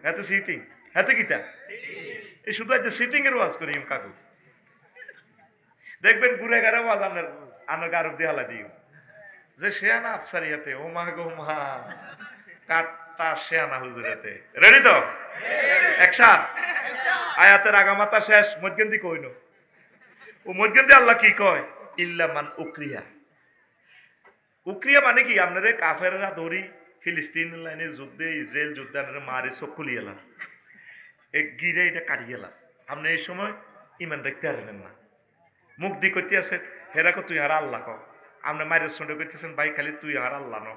এত সিটিং এত কিতা এই শুধু আজ সিটিং এর ওয়াজ করি কাকু দেখবেন ঘুরে গেলে ওয়াজ আনার গারব দিয়ে হালা দিও যে শেয়ানা আফসারি হাতে ও মা গো মা কাটটা শেয়ানা হুজুরেতে রেডি তো একসাথ আয়াতের আগামাতা শেষ মধ্যন্তি কইন ও মধ্যন্তি আল্লাহ কি কয় ইল্লা মান উকরিয়া উকরিয়া মানে কি আপনাদের কাফেররা ধরি ফিলিস্তিন লাইনে যুদ্ধে ইসরায়েল যুদ্ধে আপনারা মারে চকুলি এলাম এক গিরে এটা কাটি গেলাম আপনি এই সময় ইমান দেখতে পারবেন না মুখ দি করতে আছেন হেরা তুই আর আল্লাহ কও আপনি মায়ের সঙ্গে করতেছেন ভাই খালি তুই আর আল্লাহ ন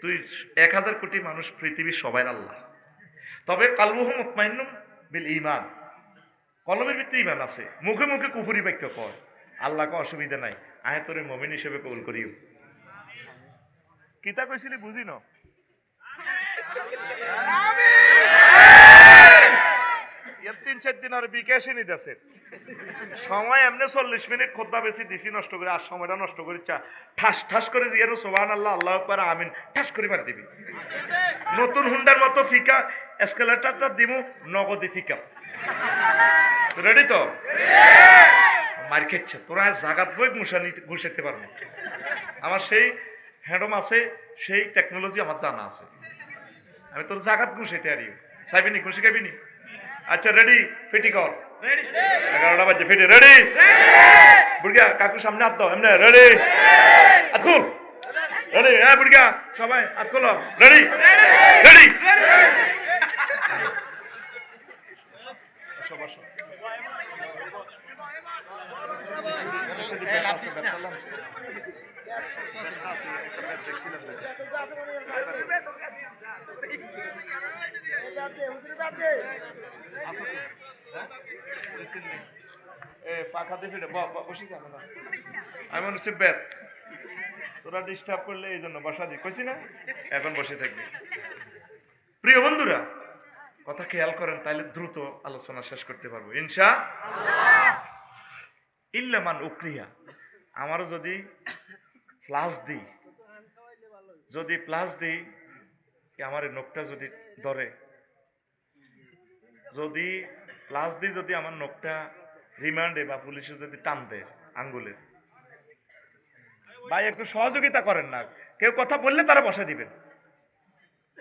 তুই 1000 কোটি মানুষ পৃথিবীর সবাই আল্লাহ তবে কালবুহু মুতমাইন্নুম বিল ঈমান কলমের ভিতরে ঈমান আছে মুখে মুখে কুফরি বাক্য কয় আল্লাহকে অসুবিধা নাই আয় তোরে মুমিন হিসেবে কবুল করিও কিতা কইছিলি বুঝি ন আমিন 3-4 দিন আর বিকাশে নিতেছে সময় এমনি 40 মিনিট খুতবা বেশি দিছি নষ্ট করে আর সময়টা নষ্ট করে ঠাস ঠাস করে জিয়ানো সুবহানাল্লাহ আল্লাহু আকবার আমিন ঠাস করে মার দিবি নতুন হুন্ডার মতো ফিকা এসকেলেটরটা দিমু নগদে ফিকা রেডি তো মার খেচ্ছে তোরা জাগাত বই ঘুষাতে পারবো আমার সেই হ্যান্ডম আছে সেই টেকনোলজি আমার জানা আছে আমি তোর জাগাত ঘুষাইতে পারি চাইবিনি ঘুষি খাবিনি আচ্ছা রেডি ফিটি কর 11টা বাজে ফিটি রেডি বুড়িয়া কাকু সামনে হাত দাও এমনি রেডি হাত খুল রেডি হ্যাঁ বুড়িয়া সবাই হাত খোলো রেডি রেডি আমি মনে হচ্ছে ব্যাট তোরা ডিস্টার্ব করলে এই জন্য বসা দি কইছি না এখন বসে থাকবি প্রিয় বন্ধুরা কথা খেয়াল করেন তাহলে দ্রুত আলোচনা শেষ করতে পারবো ইনশাআল্লাহ ইল্লা মান উকরিয়া আমারও যদি প্লাস দিই আমার নখটা যদি ধরে যদি প্লাস দিই যদি আমার নখটা রিমান্ডে বা পুলিশে যদি টান দেয় আঙ্গুলের ভাই একটু সহযোগিতা করেন না কেউ কথা বললে তারা বসা দিবেন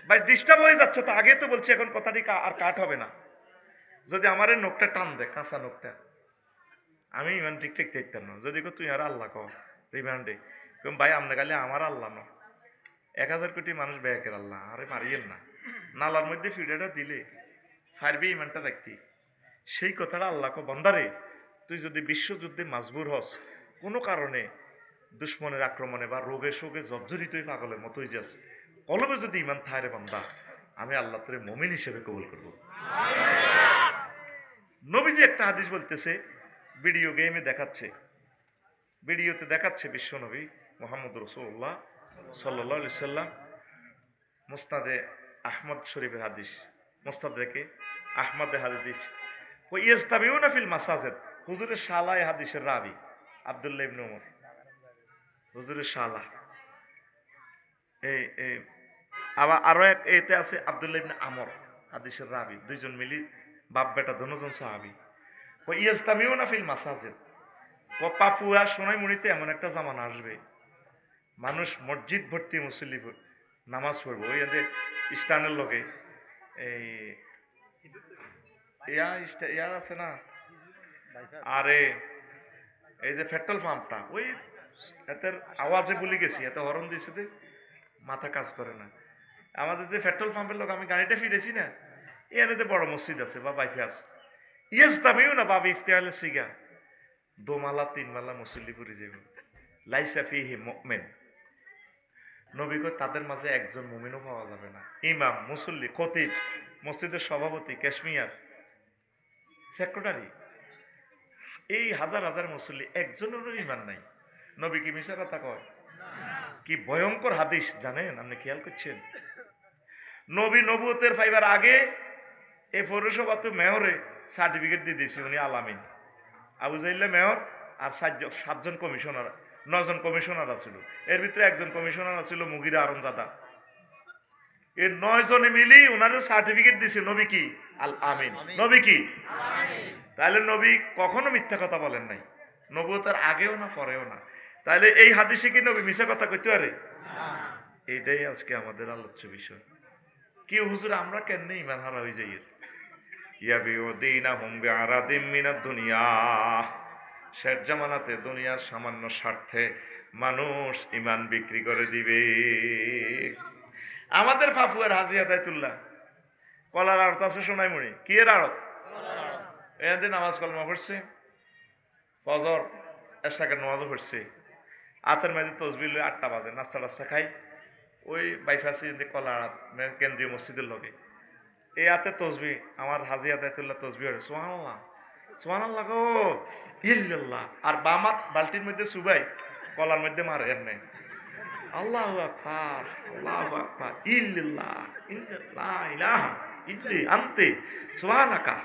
ভাই ডিস্টার্ব হয়ে যাচ্ছে তো আগে তো বলছি এখন কথাটি আর কাট হবে না যদি আমার নখটা টান দেয় কাঁচা নখটা আমি ইমান ঠিক ঠিক দেখতাম না যদি তুই আর আল্লাহ কর রিমান্ডে ভাই আপনি খালি আমার আল্লাহ ন 1000 কোটি মানুষ ব্যাকের আল্লাহ আরে মারিয়েন না নালার মধ্যে ফিডাটা দিলে ফারবি ইমানটা দেখতি সেই কথাটা আল্লাহকে বন্দারে তুই যদি বিশ্বযুদ্ধে মাজবুর হস কোনো কারণে দুশ্মনের আক্রমণে বা রোগে শোকে জর্জরিত হয়ে পাগলের মতোই যাস কলবে যদি ইমান থায় রে বান্দা আমি আল্লাহ তোরে মুমিন হিসেবে কবুল করব নবীজি একটা হাদিস বলতেছে ভিডিও গেমে দেখাচ্ছে ভিডিওতে দেখাচ্ছে বিশ্বনবী মুহাম্মদ রাসূলুল্লাহ সাল্লাল্লাহু আলাইহি সাল্লাম মুসনাদে আহমদ শরীফের হাদিস মুস্তাদরাকে আহমদের হাদিস ও ইস্তামিউনা ফিল মাসাজিদ হুজুরের শালা এই হাদিসের রাবি আব্দুল্লাহ ইবনে ওমর হুজুরের শালা এই আবার আরো এক এতে আছে আব্দুল্লাহ ইবনে আমর হাদিসের রাবি দুইজন মিলি বাপ বেটা দুজন সাহাবী ও ইস্তামিউনা ফিল মাসাজিদ ও পাপুয়া সোনাইমুড়িতে এমন একটা জামানা আসবে মানুষ মসজিদ ভর্তি মুসল্লি নামাজ পড়বো ওই স্টানের লগে এই ইয়া আছে না আরে এই যে পেট্রোল পাম্পটা ওই এতের আওয়াজে বলে গেছি এত হরন দিয়েছে যে মাথা কাজ করে না আমাদের যে পেট্রোল পাম্পের লোক আমি গাড়িটা ফিরেছি না এখানে যে বড় মসজিদ আছে বা বাইফাস ইয়েস দামিও না বাবা ইফতেহালে সিগা 2 মালা 3 মালা মুসল্লি পুরি যাবে লাইসা ফিহি মুমিন নবী কয় তাদের মাঝে একজন মুমিনও পাওয়া যাবে না ইমাম মুসল্লি খতিব মসজিদের সভাপতি ক্যাশমিয়ার সেক্রেটারি এই হাজার হাজার মুসল্লি একজনেরও ইমান নাই নবী কি মিশা কথা কয় কি ভয়ঙ্কর হাদিস জানেন আপনি খেয়াল করছেন নবী নবুয়তের পাইবার আগে এই পৌরসভা তো মেয়রে সার্টিফিকেট দিয়ে দিয়েছি উনি আলামিন আবু জাইল্লা মেয়র আর 7জন কমিশনার 9জন কমিশনার আছিল এর ভিতরে একজন কমিশনার আছিল মুগিরা আরমজাদা এই 9 জনে মিলি ওনাদের সার্টিফিকেট দিছে নবী কি আল আমিন, নবী কি। তাহলে নবী কখনো মিথ্যা কথা বলেন নাই, নবুয়তের আগেও না পরেও না। তাহলে এই হাদিসে কি নবী মিথ্যা কথা কইতে পারে? এইটাই আজকে আমাদের আলোচ্য বিষয়। কি হুজুর আমরা কেমনে ঈমান হারা হয়ে যাই? ইয়াবিউদিনাহুম বিআরাদিম মিনাদ দুনিয়া, শেষ জামানাতে দুনিয়ার সামান্য স্বার্থে মানুষ ঈমান বিক্রি করে দিবে। আমাদের ফাফুয়ার হাজী হাদায়াতুল্লাহ কলার আড়ত আছে সোনাইমুড়ি, কি এর আড়ত? এদের নামাজ কলমা পড়ছে, ফজর এশাকের নামাজও পড়ছে, আতের মাঝে তসবিহ লই 8টা বাজে নাস্তা টাস্তা খাই ওই বাইফাসি কলা আড়ত কেন্দ্রীয় মসজিদের লগে। এই হাতে তসবি আমার হাজী হাদায়াতুল্লাহ তসবি হয় সুবহানাল্লাহ সুবহানাল্লাহ গো ইল্লাল্লাহ, আর বামাত বালতির মধ্যে সুবাই কলার মধ্যে মারে এমনি আল্লাহু আকবার আল্লাহু আকবার ইল্লাল্লাহ ইল্লাল্লাহ ইলাহা ইল্লি আনতে সুবহানাকা।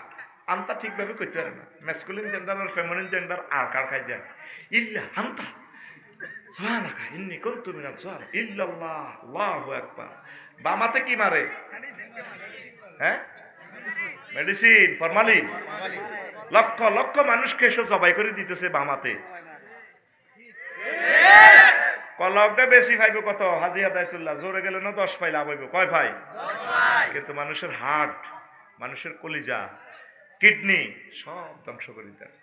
আনতা ঠিকভাবে কইতে পারে না, ম্যাসকুলিন জেন্ডার আর ফেমিনিন জেন্ডার আর কার খাই যায়। ইল্লা আনতা সুবহানাকা ইন্নী কুনতু মিনাজ জালিমিন ইল্লাল্লাহ আল্লাহু আকবার। বামাতে কি মারে? হ্যাঁ, মেডিসিন ফরমালিন। লক্ষ লক্ষ মানুষকে এসে জবাই করে দিতেছে বামাতে। কলকটা বেশি পাইব কত? হাজী হাদায়াতুল্লাহ জোরে গেলে না 10 পাই লাভ হইব। কয় ভাই? কিন্তু মানুষের হার্ট, মানুষের কলিজা, কিডনি সব ধ্বংস করে দেয়।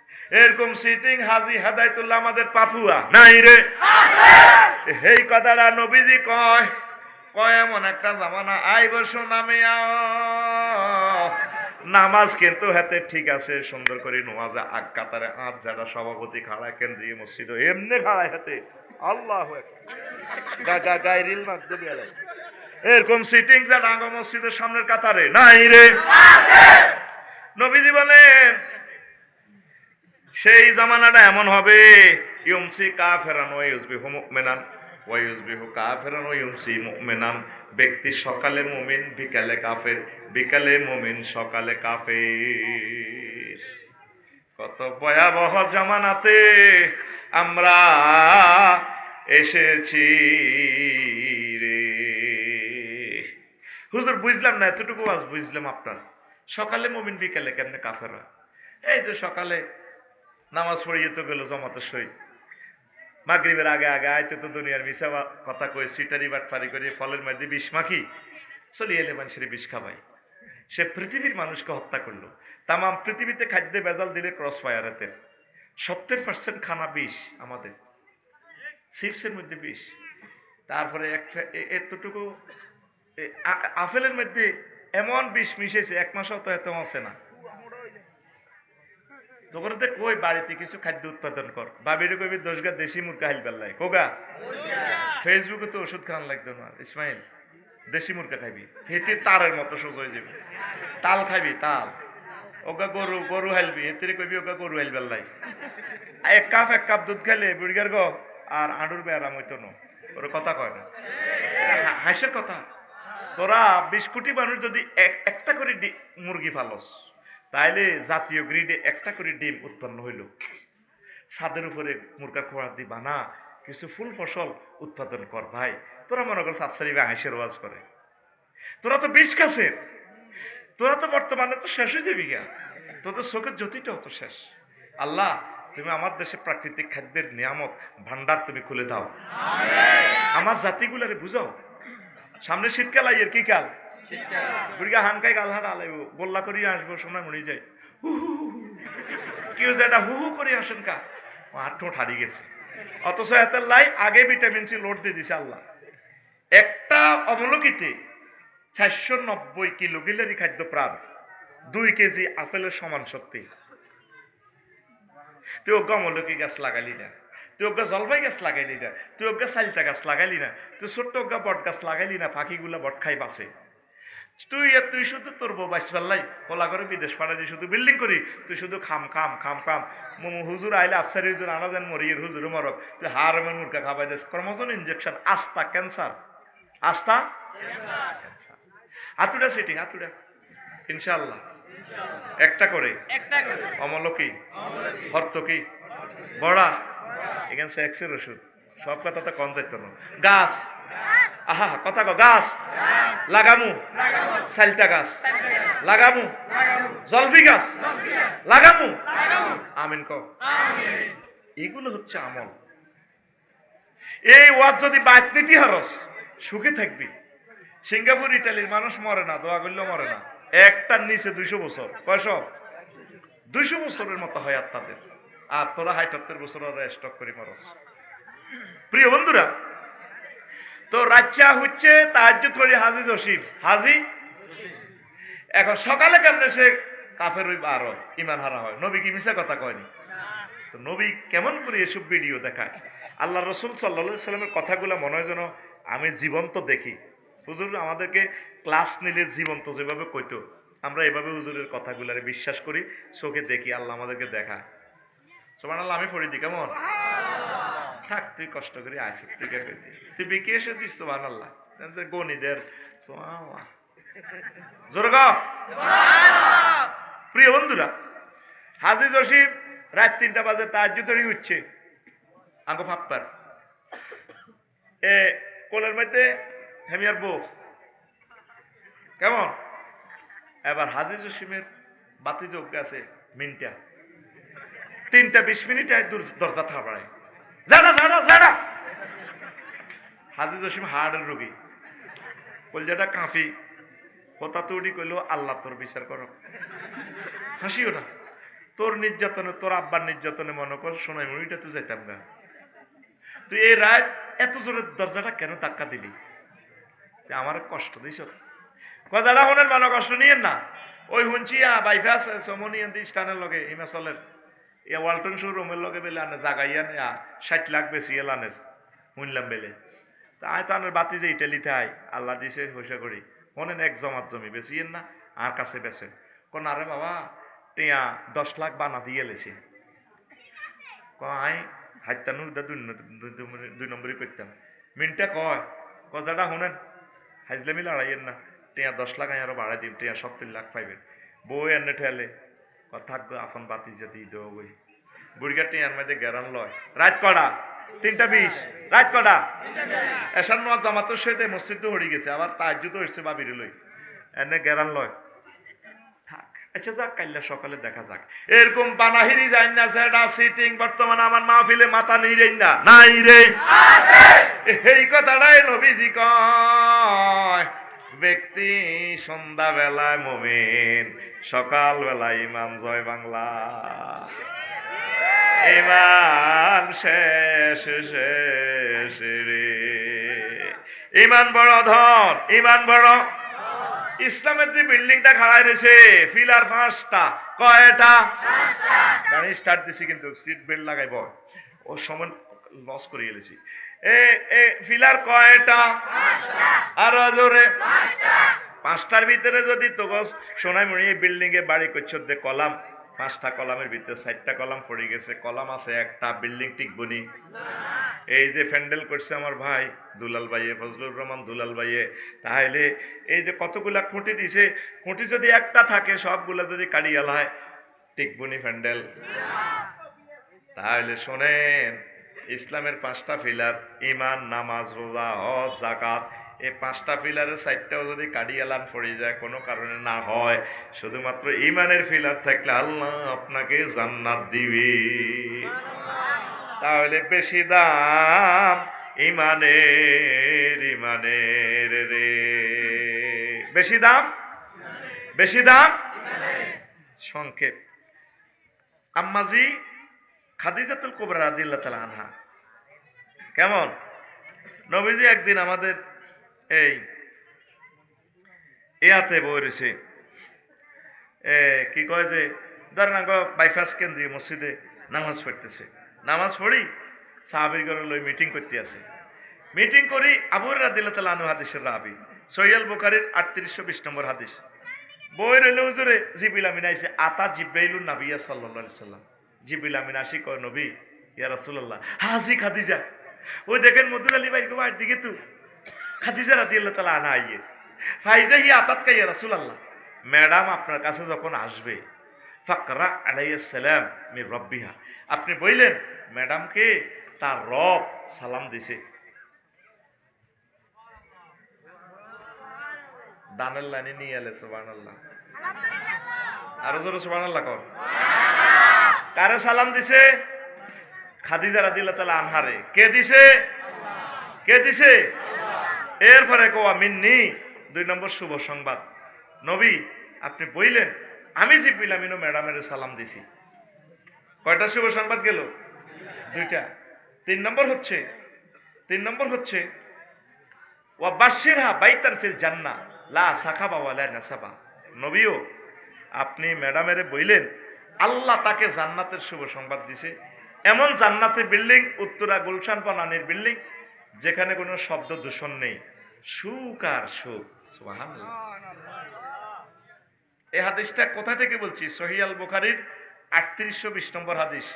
এরকম সিটিং হাজী হাদায়াতুল্লাহ আমাদের পাপুয়া নাই রে। এই কথাটা নবীজি কয় কয় এমন একটা জামানা আইব সোনামে নামাজ কিন্তু হাতে ঠিক আছে সুন্দর করে নামাজে আগ কাতারে আজ যারা সভাপতি খাড়া কেন্দ্রীয় মসজিদ এমনি খাড়ায় হাতে আল্লাহু আকবার গায়রিল মাগদুবি আলাইহিম। এরকম সিটিং যা ডাঙ্গা মসজিদের সামনের কাতারে নাই রে। নবীজি বলেন সেই জামানাটা এমন হবে ইউমসি কাফিরান ওয়া ইউসবিহু মুমিনান ওয়া ইউসবিহু কাফিরান ওয়া ইউমসি মুমিনান। ব্যক্তি সকালে মুমিন বিকালে কাফের, বিকালে মুমিন সকালে কাফের। কত ভয়াবহ জামানাতে আমরা এসেছি রে। হুজুর বুঝলাম না, এতটুকু আজ বুঝলাম আপনার। সকালে মুমিন বিকালে কেমনে কাফের হয়? এই যে সকালে নামাজ পড়িয়ে তো গেল জমাতের সহিত, মাগরিবের আগে আগে আইতে তো দুনিয়ার মিশা কথা কয়ে সিটারি বাটফারি করে ফলের মধ্যে বিষ মাখি চলি এলে মানুষের বিষ খাবাই। সে পৃথিবীর মানুষকে হত্যা করলো। তামাম পৃথিবীতে খাদ্যে ভেজাল দিলে ক্রস ফায়ারের 70% খানা বিষ, আমাদের চিপসের মধ্যে বিষ। তারপরে এতটুকু আপেলের মধ্যে এমন বিষ মিশেছে 1 মাসও তো এত আছে না। তোকে কই বাড়িতে কিছু খাদ্য উৎপাদন কর, বাবির কবি 10 গা দেশি মুরগা হাইল বেল্লাই কোগা। ফেসবুকে তো ওষুধ খাওয়ান লাগতো না ইসমাইল, দেশি মুরগা খাইবি হেতে তারের মতো সোজ হয়ে যাবে। তাল খাইবি তাল, ওগা গরু গরু হাইলবি হেতে কইবি ওগা গরু হাইল বেল্লাই। এক কাপ দুধ খাইলে বুড়িগার গো আর আঁডুর ব্যারাম হইতো না। ওর কথা কয় না, হাসির কথা। তোরা 20 কোটি মানুষ যদি একটা করে মুরগি ফালস, তাইলে জাতীয় গ্রিডে একটা করে ডিম উৎপন্ন হইল। ছাদের উপরে মুরগা খোয়া দিবা না, কিছু ফুল ফসল উৎপাদন কর ভাই। তোরা মনে কর সাবসারি বা হাঁসের ওয়াজ করে, তোরা তো বিষ খাসের, তোরা তো বর্তমানে তো শেষ হয়ে যাবি গা, তোদের চোখের জ্যোতিটাও তো শেষ। আল্লাহ তুমি আমার দেশে প্রাকৃতিক খাদ্যের নিয়ামত ভান্ডার তুমি খুলে দাও, আমার জাতিগুলারে বুঝাও। সামনে শীতকাল আইয়ের কি কাল? বুড়িগা হানকাই গাল হাঁটা আলাইব, গোল্লা করিয়ে আসবো, সময় মনে যায় হু হু হু কেউ যেটা হু হু করে আসেন কা ঠোঁট হারিয়ে গেছে। অথচ এত লাই আগে ভিটামিন সি লোড দিয়ে দিছে আল্লাহ। একটা অমলকিতে 490 কিলো গিলারি খাদ্য প্রাণ, 2 কেজি আপেলের সমান শক্তি। তুই ওগা অমলকি গাছ লাগালি না, তুই ওগা জলপাই গাছ লাগাইলি না, তুই ওগা চালতা গাছ লাগাইলি না, তুই ছোট্ট ওগা বট গাছ লাগাইলি না, পাখিগুলা বট খাই বাঁচে। তুই শুধু তোর বউ বাইশ পাল্লাই হোলা করে বিদেশ পাড়া দিয়ে শুধু বিল্ডিং করি, তুই শুধু খাম খাম খাম খাম। হুজুর আইলে আফসারি হুজুর আনা যান মরিয়ে হুজুর মরক, তুই হারমের মুরগা খাবাই দিস, ক্রমজন ইনজেকশন, আস্তা ক্যান্সার, আস্তা ক্যান্সার। হাতুড়া সিটিং হাতুড়া ইনশাল্লাহ একটা করে অমলকি হর্তকি বড়া এখানে সেক্সের ওষুধ, সব কথা তো কম যাইত না। গাছ আহা কথা কো, গাছ লাগামু, সালতা গাছ লাগামু, জলফি গাছ লাগামু, আমিন কো। এগুলো হচ্ছে আমল। এই ওয়াজ যদি বাইত নীতি হারস সুখে থাকবি। সিঙ্গাপুর ইটালির মানুষ মরে না, দোয়া করলেও মরে না। একটার নিচে 200 বছর, কয়শ 200 বছরের মতো হয় আর তাদের। আর তোরা 78 বছর স্টক করি মরস। প্রিয় বন্ধুরা, তো রাজ্যা হচ্ছে তাহাজ্জুদ পড়ি হাজি জসিম, হাজি এখন সকালে কেমনে সে কাফের ওই বার হয়, ইমান হারা হয়। নবী কি মিছা কথা কয়নি? তো নবী কেমন করে এসব ভিডিও দেখায়? আল্লাহ রসুল সাল্লাল্লাহু আলাইহি সাল্লামের কথাগুলো মনে হয় যেন আমি জীবন্ত দেখি। হুজুর আমাদেরকে ক্লাস নিলে জীবন্ত যেভাবে কইতো, আমরা এভাবে হুজুরের কথাগুলারে বিশ্বাস করি, চোখে দেখি, আল্লাহ আমাদেরকে দেখায়। সুবহানাল্লাহ। আমি পড়ি দি কেমন থাক, তুই কষ্ট করে আসিস, তুই বিকে এসে দিস সুবহানাল্লাহ। গণিদের সুবহানাল্লাহ জোরে কও সুবহানাল্লাহ। প্রিয় বন্ধুরা, হাজী জসিম রাত 3টা বাজে তাহাজ্জুদ উঠছে, আঙ্গ ফাপ্পার এ কোলের মধ্যে হেমিয়ার বউ কেমন। এবার হাজী জসিমের বাতি যোগ্য আছে মিনটা 3টা 20 মিনিটে দরজা থাপড়ায়, জানা জানা জানা। হাজী জসিম হার্টের রোগী, কলজাটা কাঁফি, কথা তুড়ি কইল আল্লাহ তোর বিচার করো। হাসিও না, তোর নির্যাতনে, তোর আব্বার নির্যাতনে মনে কর শোনাই মুড়িটা তুই যাইতাম না। তুই এই রাত এত জোরে দরজাটা কেন ধাক্কা দিলি? আমার কষ্ট দিস কথাটা শোনেন, মনে কষ্ট নিয়েন না। ওই শুনছি বাইফাস চমনি স্টানের লগে হিমাচলের ওয়ালটন শোরুমের লগে বেলে আনে জাগাইয়া 60 লাখ বেশি এলানের শুনলাম বেলে। তা আয় তানের বাতি যে ইটালিতে আয় আল্লাহ দিছে পয়সা করি শোনেন, এক জমাত জমি বেশিয়েন না, আর কাছে বেছেন কোন। আরে বাবা টিয়া 10 লাখ বানা দিয়ে লেছে। কয় হাইতানু 2 নম্বরই করতাম। মিনটা কয় কথাটা শোনেন, হাইজলামি লড়াইয়ের না, টিয়া 10 লাখ আরো বাড়াই দিম, টিয়া 70 লাখ পাইবেন। বই এনে ঠেলে থাকবো আপন বাতি যাতে দেবো বই। বুড়িগা টিয়ার মধ্যে গেরান লয় রাত কটা 3টা 20 রাত কটা এসার নামাজ জামাতের সাথে মসজিদও হয়ে গেছে, আবার তাহাজ্জুদও হচ্ছে বাবির লই এনে গেরান লয় থাক। আচ্ছা যাক, কাইল্লা সকালে দেখা যাক। এরকম বানাহিরি যাই না সেটা সিটিং বর্তমানে আমার মাহফিলে মাথা নেই রে না, নাই রে আছে। এই কথাটাই নবীজি কয়, ব্যক্তি সন্ধ্যা বেলায় মুমিন, সকাল বেলায় ইমান জয় বাংলা। ইমান শেষ শেষ রে, ইমান বড় ধন, ইমান বড়। ইসলামের যে বিল্ডিংটা খাড়াই রয়েছে ফিলার 5টা, কয়টা? গাড়ি স্টার্ট দিছি কিন্তু সিট বেল্ট লাগাইব, ও সময় লস করে গেলেছি। ফিলার কয়টা? আরো জোরে 5টার ভিতরে যদি তো সোনাই মুড়ি বিল্ডিং এ বাড়ি করছো দে কলাম, 5টা কলামের ভিতরে 4টা কলাম পড়ে গেছে, কলাম আছে একটা, বিল্ডিং টিকবনি। এই যে প্যান্ডেল করছে আমার ভাই দুলাল ভাইয়ে, ফজলুর রহমান দুলাল ভাইয়ে, তাহলে এই যে কতগুলা খুঁটি দিছে, খুঁটি যদি একটা থাকে সবগুলা যদি কাড়িয়াল হয় টিকবনি প্যান্ডেল। তাহলে শোনেন, ইসলামের 5টা পিলার ইমান, নামাজ, রোজা, হজ, যাকাত, এই 5টা পিলারের 4টাও যদি কাড়িয়ালান পড়ে যায় কোনো কারণে না হয়, শুধুমাত্র ইমানের পিলার থাকলে আল্লাহ আপনাকে জান্নাত দিবে। তাহলে বেশি দাম ইমানের, ইমানের রে, বেশি দাম, বেশি দাম। সংক্ষেপ, আম্মাজি খাদিজাতুল কুবরা রাদিয়াল্লাহু তাআলা আনহা কেমন, নবীজি একদিন আমাদের এই ইয়াতে বইরেছে, কি কয় যে ধরেন বাইপাস কেন্দ্রীয় মসজিদে নামাজ পড়তেছে, নামাজ পড়ি সাহাবীর ঘরে লই মিটিং করতে আছে, মিটিং করি আবু হুরায়রা রাদিয়াল্লাহু তাআলা আনহু হাদিসের রাবি, সহিহ বুখারীর 3820 নম্বর হাদিস। বই রইল হুজুরে জিবরিল আমিন আইছে, আতা জিব্রাইলুন নাবিয়্যা সাল্লাল্লাহু আলাইহি সাল্লাম। জিবরিল আমিন আসি কয় নবী ইয়া রাসূলুল্লাহ হাজি খাদিজা, ওই দেখেন মধুর আলী ভাই বাড়ির দিকে তো খাদিজা রাদিয়াল্লাহু তাআলা আনহা আইয়ে ফাইজা হি আতাত কা ইয়া রাসূলুল্লাহ, ম্যাডাম আপনার কাছে যখন আসবে ফাকরা আলাইহিস সালাম মির রাব্বিহা, আপনি বললেন ম্যাডামকে তার রব সালাম দিছে। দানের লাইনে নিয়ে এলে সুবহানাল্লাহ। আরো জোরে সুবহানাল্লাহ কর। কারে সালাম দিছে? খাদিজা রাদিয়াল্লাহু তাআলা আনহারে। কে দিছে? কে দিছে? এরপরে কোয়া মিন্নি, 2 নম্বর শুভ সংবাদ। নবী আপনি বইলেন আমি জিবরিল আমিনও ম্যাডামের সালাম দিছি। কয়টা শুভ সংবাদ গেল? 2টা। 3 নম্বর হচ্ছে ওয়া বাশশিরহা বাইতান ফিল জান্নাহ লা সাখাবা ওয়ালা নাসাবা। নবীও আপনি ম্যাডামের বইলেন আল্লাহ তাকে জান্নাতের শুভ সংবাদ দিছে, এমন জান্নাতের বিল্ডিং, উত্তরা গুলশান পানানির বিল্ডিং, যেখানে কোনো শব্দ দূষণ নেই, সুখ আর সুখ। সুবহানাল্লাহ। এই হাদিসটা কোথা থেকে বলছি? সহিহ আল বুখারীর 3820 নম্বর হাদিস।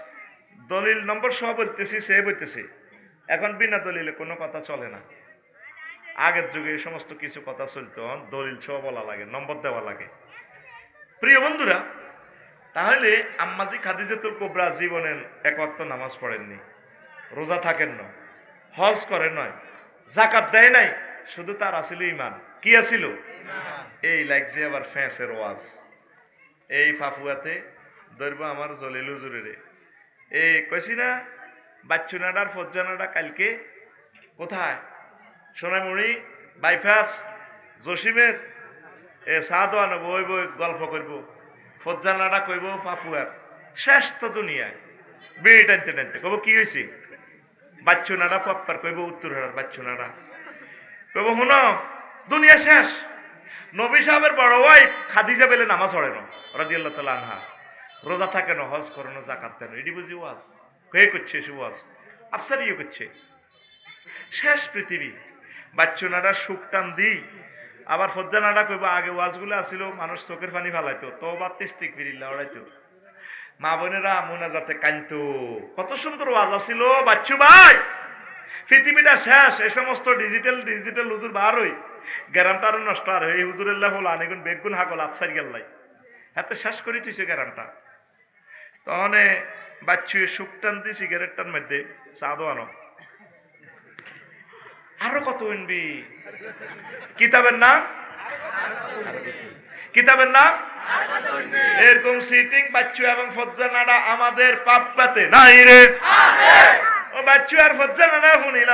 দলিল নম্বর সহ বলতেছি, সে বলতেছে। এখন বিনা দলিলে কোনো কথা চলে না। আগের যুগে এই সমস্ত কিছু কথা চলতো, দলিল সহ বলা লাগে, নম্বর দেওয়া লাগে। প্রিয় বন্ধুরা, তাহলে আম্মাজি খাদিজাতুল কুবরা জীবনের এক ওয়াক্ত নামাজ পড়েননি, রোজা থাকেন না, হজ করেন নয়, যাকাত দেয় নাই, শুধু তার আসিল ঈমান। কি আসিল? এই লাগছে আবার ফ্যাঁসের ওয়াজ। এই ফাফুয়াতে ধরবো আমার জলিল হুজুরেরে। এই কইছি না বাচ্চুনাডার ফজ্জানাডা কালকে কোথায়? সোনামুড়ি বাইপাস জসিমের এ সাদ আনবো, ওই বই গল্প করবো, ফজ্জানাডা কইব ফাফুয়ার। শেষ তো দুনিয়ায় বিড়ি টানতে টানতে কব কি হয়েছে? বাচ্চুনাডা পপ্পার কইব উত্তর হারার বাচ্চুনাডা কইব শুন দুনিয়া শেষ। নবী সাহেবের বড় ওয়াইফ খাদিজা বেলে নামাজ পড়ে না রাদিয়াল্লাহু তাআলা আনহা, রোজা থাকে না, হজ করে না, যাকাত দেয় না। এটি বুঝি ওয়াজ কে করছে? সে ওয়াজ আফসারিও করছে। শেষ পৃথিবী। বাচ্চুনাডা সুখ টান দি আবার ফজ্জানাডা কইব আগে ওয়াজগুলো আসিল মানুষ চোখের পানি ফেলাইতো, তওবা ইস্তিগফারিল্লাহ ওড়াইতো, মা বোনেরা মোনাজাতে কানতো, কত সুন্দর ওয়াজ আসিল। বাচ্চু ভাই পৃথিবীটা শেষ। এই সমস্ত ডিজিটাল হুজুর বার হই গ্যারামটা আরো নষ্ট আর এই হুজুরেল্লাহ হল আনেগুন বেগুন হাগল আফসার গেল্লাই হাতে শেষ করে তুইছে গ্যারামটা। তখন বাচ্চু সুখ টানতি সিগারেটটার মধ্যে চাঁদো আনো, আরো কত উনবি। কিতাবের নাম এরকম সিটিং বাচ্চু এবং ফজ্জানাডা আমাদের পাপ পাতে নাই রে। ও বাচ্চু আর ফজ্জানাডা শুনিল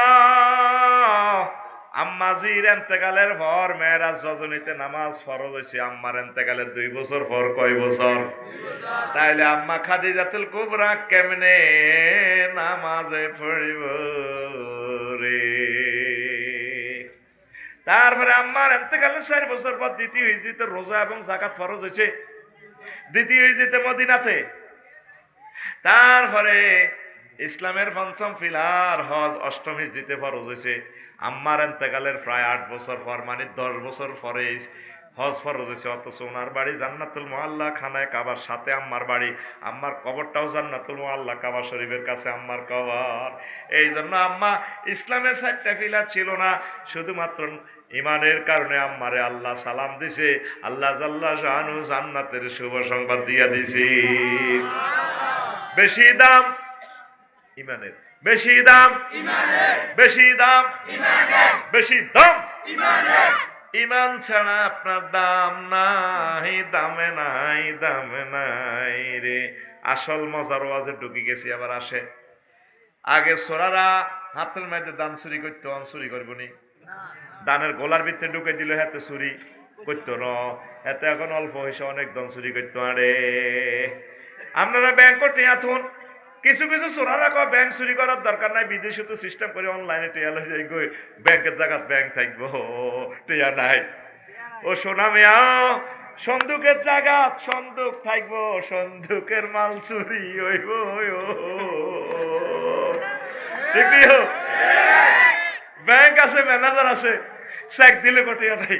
আম্মাজির এন্তেকালের পর মেয়েরাজ রজনীতে নামাজ ফরজ হয়েছে। আম্মার এন্তেকালের 2 বছর পর। কয় বছর? তাইলে আম্মা খাদিজাতুল কুবরা কেমনে নামাজে পড়িব রে? তারপরে আম্মার এন্তেকালের 4 বছর পর দ্বিতীয় হিজরিতে রোজা এবং যাকাত ফরজ হয়েছে, দ্বিতীয় হিজরিতে মদিনাতে। তারপরে ইসলামের 5ম পিলার হজ 8ম হিজরিতে ফরজ হয়েছে। আম্মার এন্তেকালের প্রায় 8 বছর পর, মানে 10 বছর পরে হজ ফরজ হয়েছে। অথচ ওনার বাড়ি জান্নাতুল মুআল্লা খানায় কাবার সাথে আম্মার বাড়ি, আম্মার কবরটাও জান্নাতুল মুআল্লা কাবা শরীফের কাছে আম্মার কবর। এই জন্য আম্মা ইসলামের 4টা পিলার ছিল না, শুধুমাত্র ইমানের কারণে আম্মারে আল্লাহ সালাম দিছে। আল্লাহ জাল্লা শানু জান্নাতের শুভ সংবাদ দিয়া দিছে। বেশি দাম ইমানের, বেশি দাম ইমানের, বেশি দাম ইমানের, বেশি দাম ইমানের। ইমান ছাড়া আপনার দাম নাই, দামে নাই, দামে নাই রে। আসল মজার ওয়াজে ঢুকি গেছি, আবার আসে। আগে সোরারা হাতের মধ্যে দান চুরি করতো, চুরি করবো নি? দানের গোলার ভিতরে ঢুকে দিল, হাতে চুরি করতো না। হাতে এখন অল্প হয়েছে অনেক দান চুরি করতো। আরে আপনারা ব্যাংকও টিয়া থুন, কিছু কিছু চোরারা কয় ব্যাংক চুরি করার দরকার নাই, বিদেশে তো সিস্টেম করে অনলাইনে টিয়া লই যাই গই, ব্যাংকের জায়গাত ব্যাংক থাকবো, টিয়া নাই। ও সোনা মেয়া সন্দুকের জায়গা সন্দুক থাকবো, সন্দুকের মাল চুরি হইব। ব্যাংক আছে, ম্যানেজার আছে, চেক দিলে কটিয়া নাই।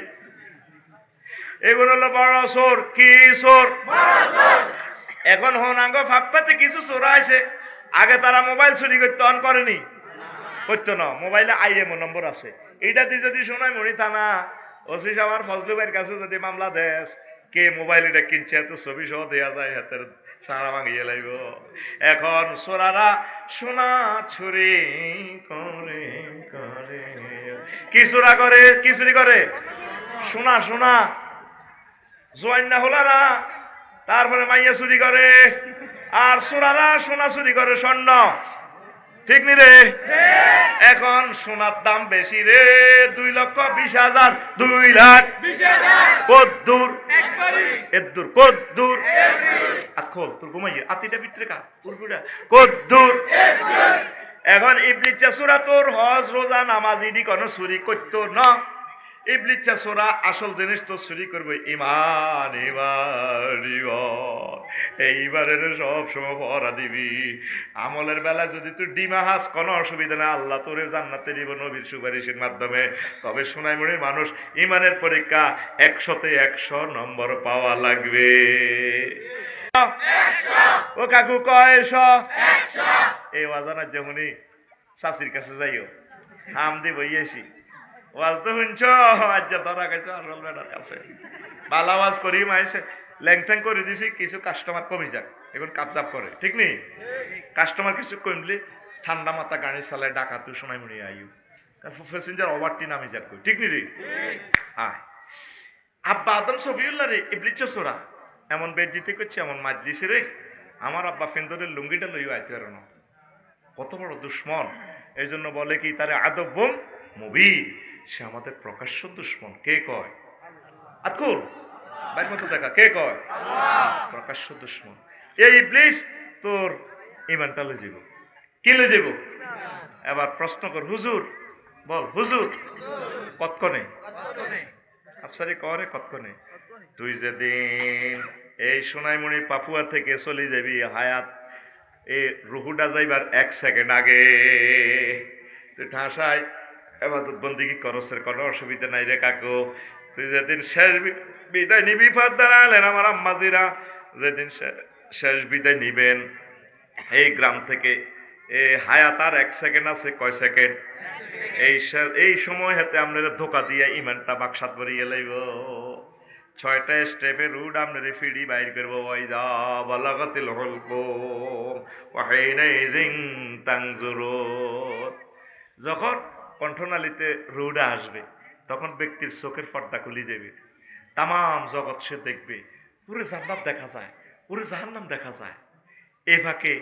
এগুলো হলো বড় চোর। কি চোর? এখন হনাঙ্গ ফাঁকপাতে কিছু চোরা আছে। আগে তারা মোবাইল চুরি করতে অন করেনি, করতো না। মোবাইলে IMO নম্বর আছে, এইটা দিয়ে যদি শোনায় মরি থানা ওসি আমার ফজলু ভাইয়ের কাছে যদি মামলা দেশ, কে মোবাইল এটা কিনছে, এত ছবি সহ দেওয়া যায়, হাতের সারা ভাঙিয়ে লাগব। এখন চোরারা সোনা চুরি করে করে কি চোরা করে? কি চুরি করে? সোনা সোনা জোয়ান না হলারা তারপরে মাইয়া চুরি করে আর সোনারা সোনা চুরি করে স্বর্ণ ঠিক নি রে এখন সোনার দাম বেশি রে 2,20,000 2,20,000 কদ্দুর এদ্দুর কদ্দুর আখল তোর ঘুমাইয়ে আতিটা ভিতরে কা পুরপুরা কদ্দুর এখন ইবলিচ্চা সুরা তোর হজ রোজা নামাজ ইডি কোনো চুরি করতো না ইবলিচ্চা সুরা আসল জিনিস তো চুরি করবে ইমান ইমান এইবারের সব সময় পড়া দিবি আমলের বেলা যদি তুই ডিমা হাস কোনো অসুবিধা না আল্লাহ তোরে জান্নাতে দিব নবীর সুপারিশের মাধ্যমে তবে সোনাইমুড়ির মানুষ ইমানের পরীক্ষা 100-তে 100 নম্বর পাওয়া লাগবে ও কাকু কয় 100 এই ওয়াজানা যেমনই শাশির কাছে যাইও হাম দি বইয়েছি ওয়াজ তো শুনছ আজ ধরা গেছে আসল বেটার কাছে ভালো আওয়াজ করি মাইছে ল্যাংথ্যাং করে দিছি কিছু কাস্টমার কমে যাক এখন কাপচাপ করে ঠিক নেই কাস্টমার কিছু কমলে ঠান্ডা মাথা গাড়ি চালায় ডাকাতু সোনাইমুড়ি আইউ প্যাসেঞ্জার ওভারটি নামে যাক ঠিক নি রে আয় আব্বা আদম সফিউল্লাহ রে ইবলিচ্চা সোরা এমন বেজ্জিতে করছে এমন মাছ দিছে রে আমার আব্বা ফেন্দরের লুঙ্গিটা লইও আইতে পারো না কত বড় দুশ্মন এই জন্য বলে কি তারে আদবম মুবি সে আমাদের প্রকাশ্য দুশ্মন কে কয় আতকুল বাইর মতো দেখা কে কয় প্রকাশ্য দুশ্মন এই ইবলিস তোর ইমানটা লই যাব কি লই যাব এবার প্রশ্ন কর হুজুর বল হুজুর কতক্ষণে আফসারি করে কতক্ষণে তুই যেদিন এই সোনাইমুড়ি পাপুয়া থেকে চলে যাবি হায়াত এই রুহুডা যাইবার 1 সেকেন্ড আগে তুই ঠাসায় এবাদত বন্দিগি করসের কোনো অসুবিধা নাই রে কাকু তুই যেদিন শেষ বিদায় নিবি ফাদ্দারালেন আমার আম্মাজিরা যেদিন শেষ বিদায় নিবেন এই গ্রাম থেকে এই হায়াত আর 1 সেকেন্ড আছে কয় সেকেন্ড এই সময় হাতে আপনারা ধোকা দিয়ে ইমানটা বাক্সাত ভরিয়ে লাইব 6টা স্টেপের রুট আপনারা ফিডি বাইর করবো ওই যা বালাগাতিল হুলকুম ওয়া হিনাইজিন তানজুরুন যখন কণ্ঠনালীতে রুডা আসবে তখন ব্যক্তির চোখের পর্দা খুলে যাবে তামাম জগৎ সে দেখবে পুরো জান্নাত দেখা যায় পুরো জাহান্নাম দেখা যায় এই ফাঁকে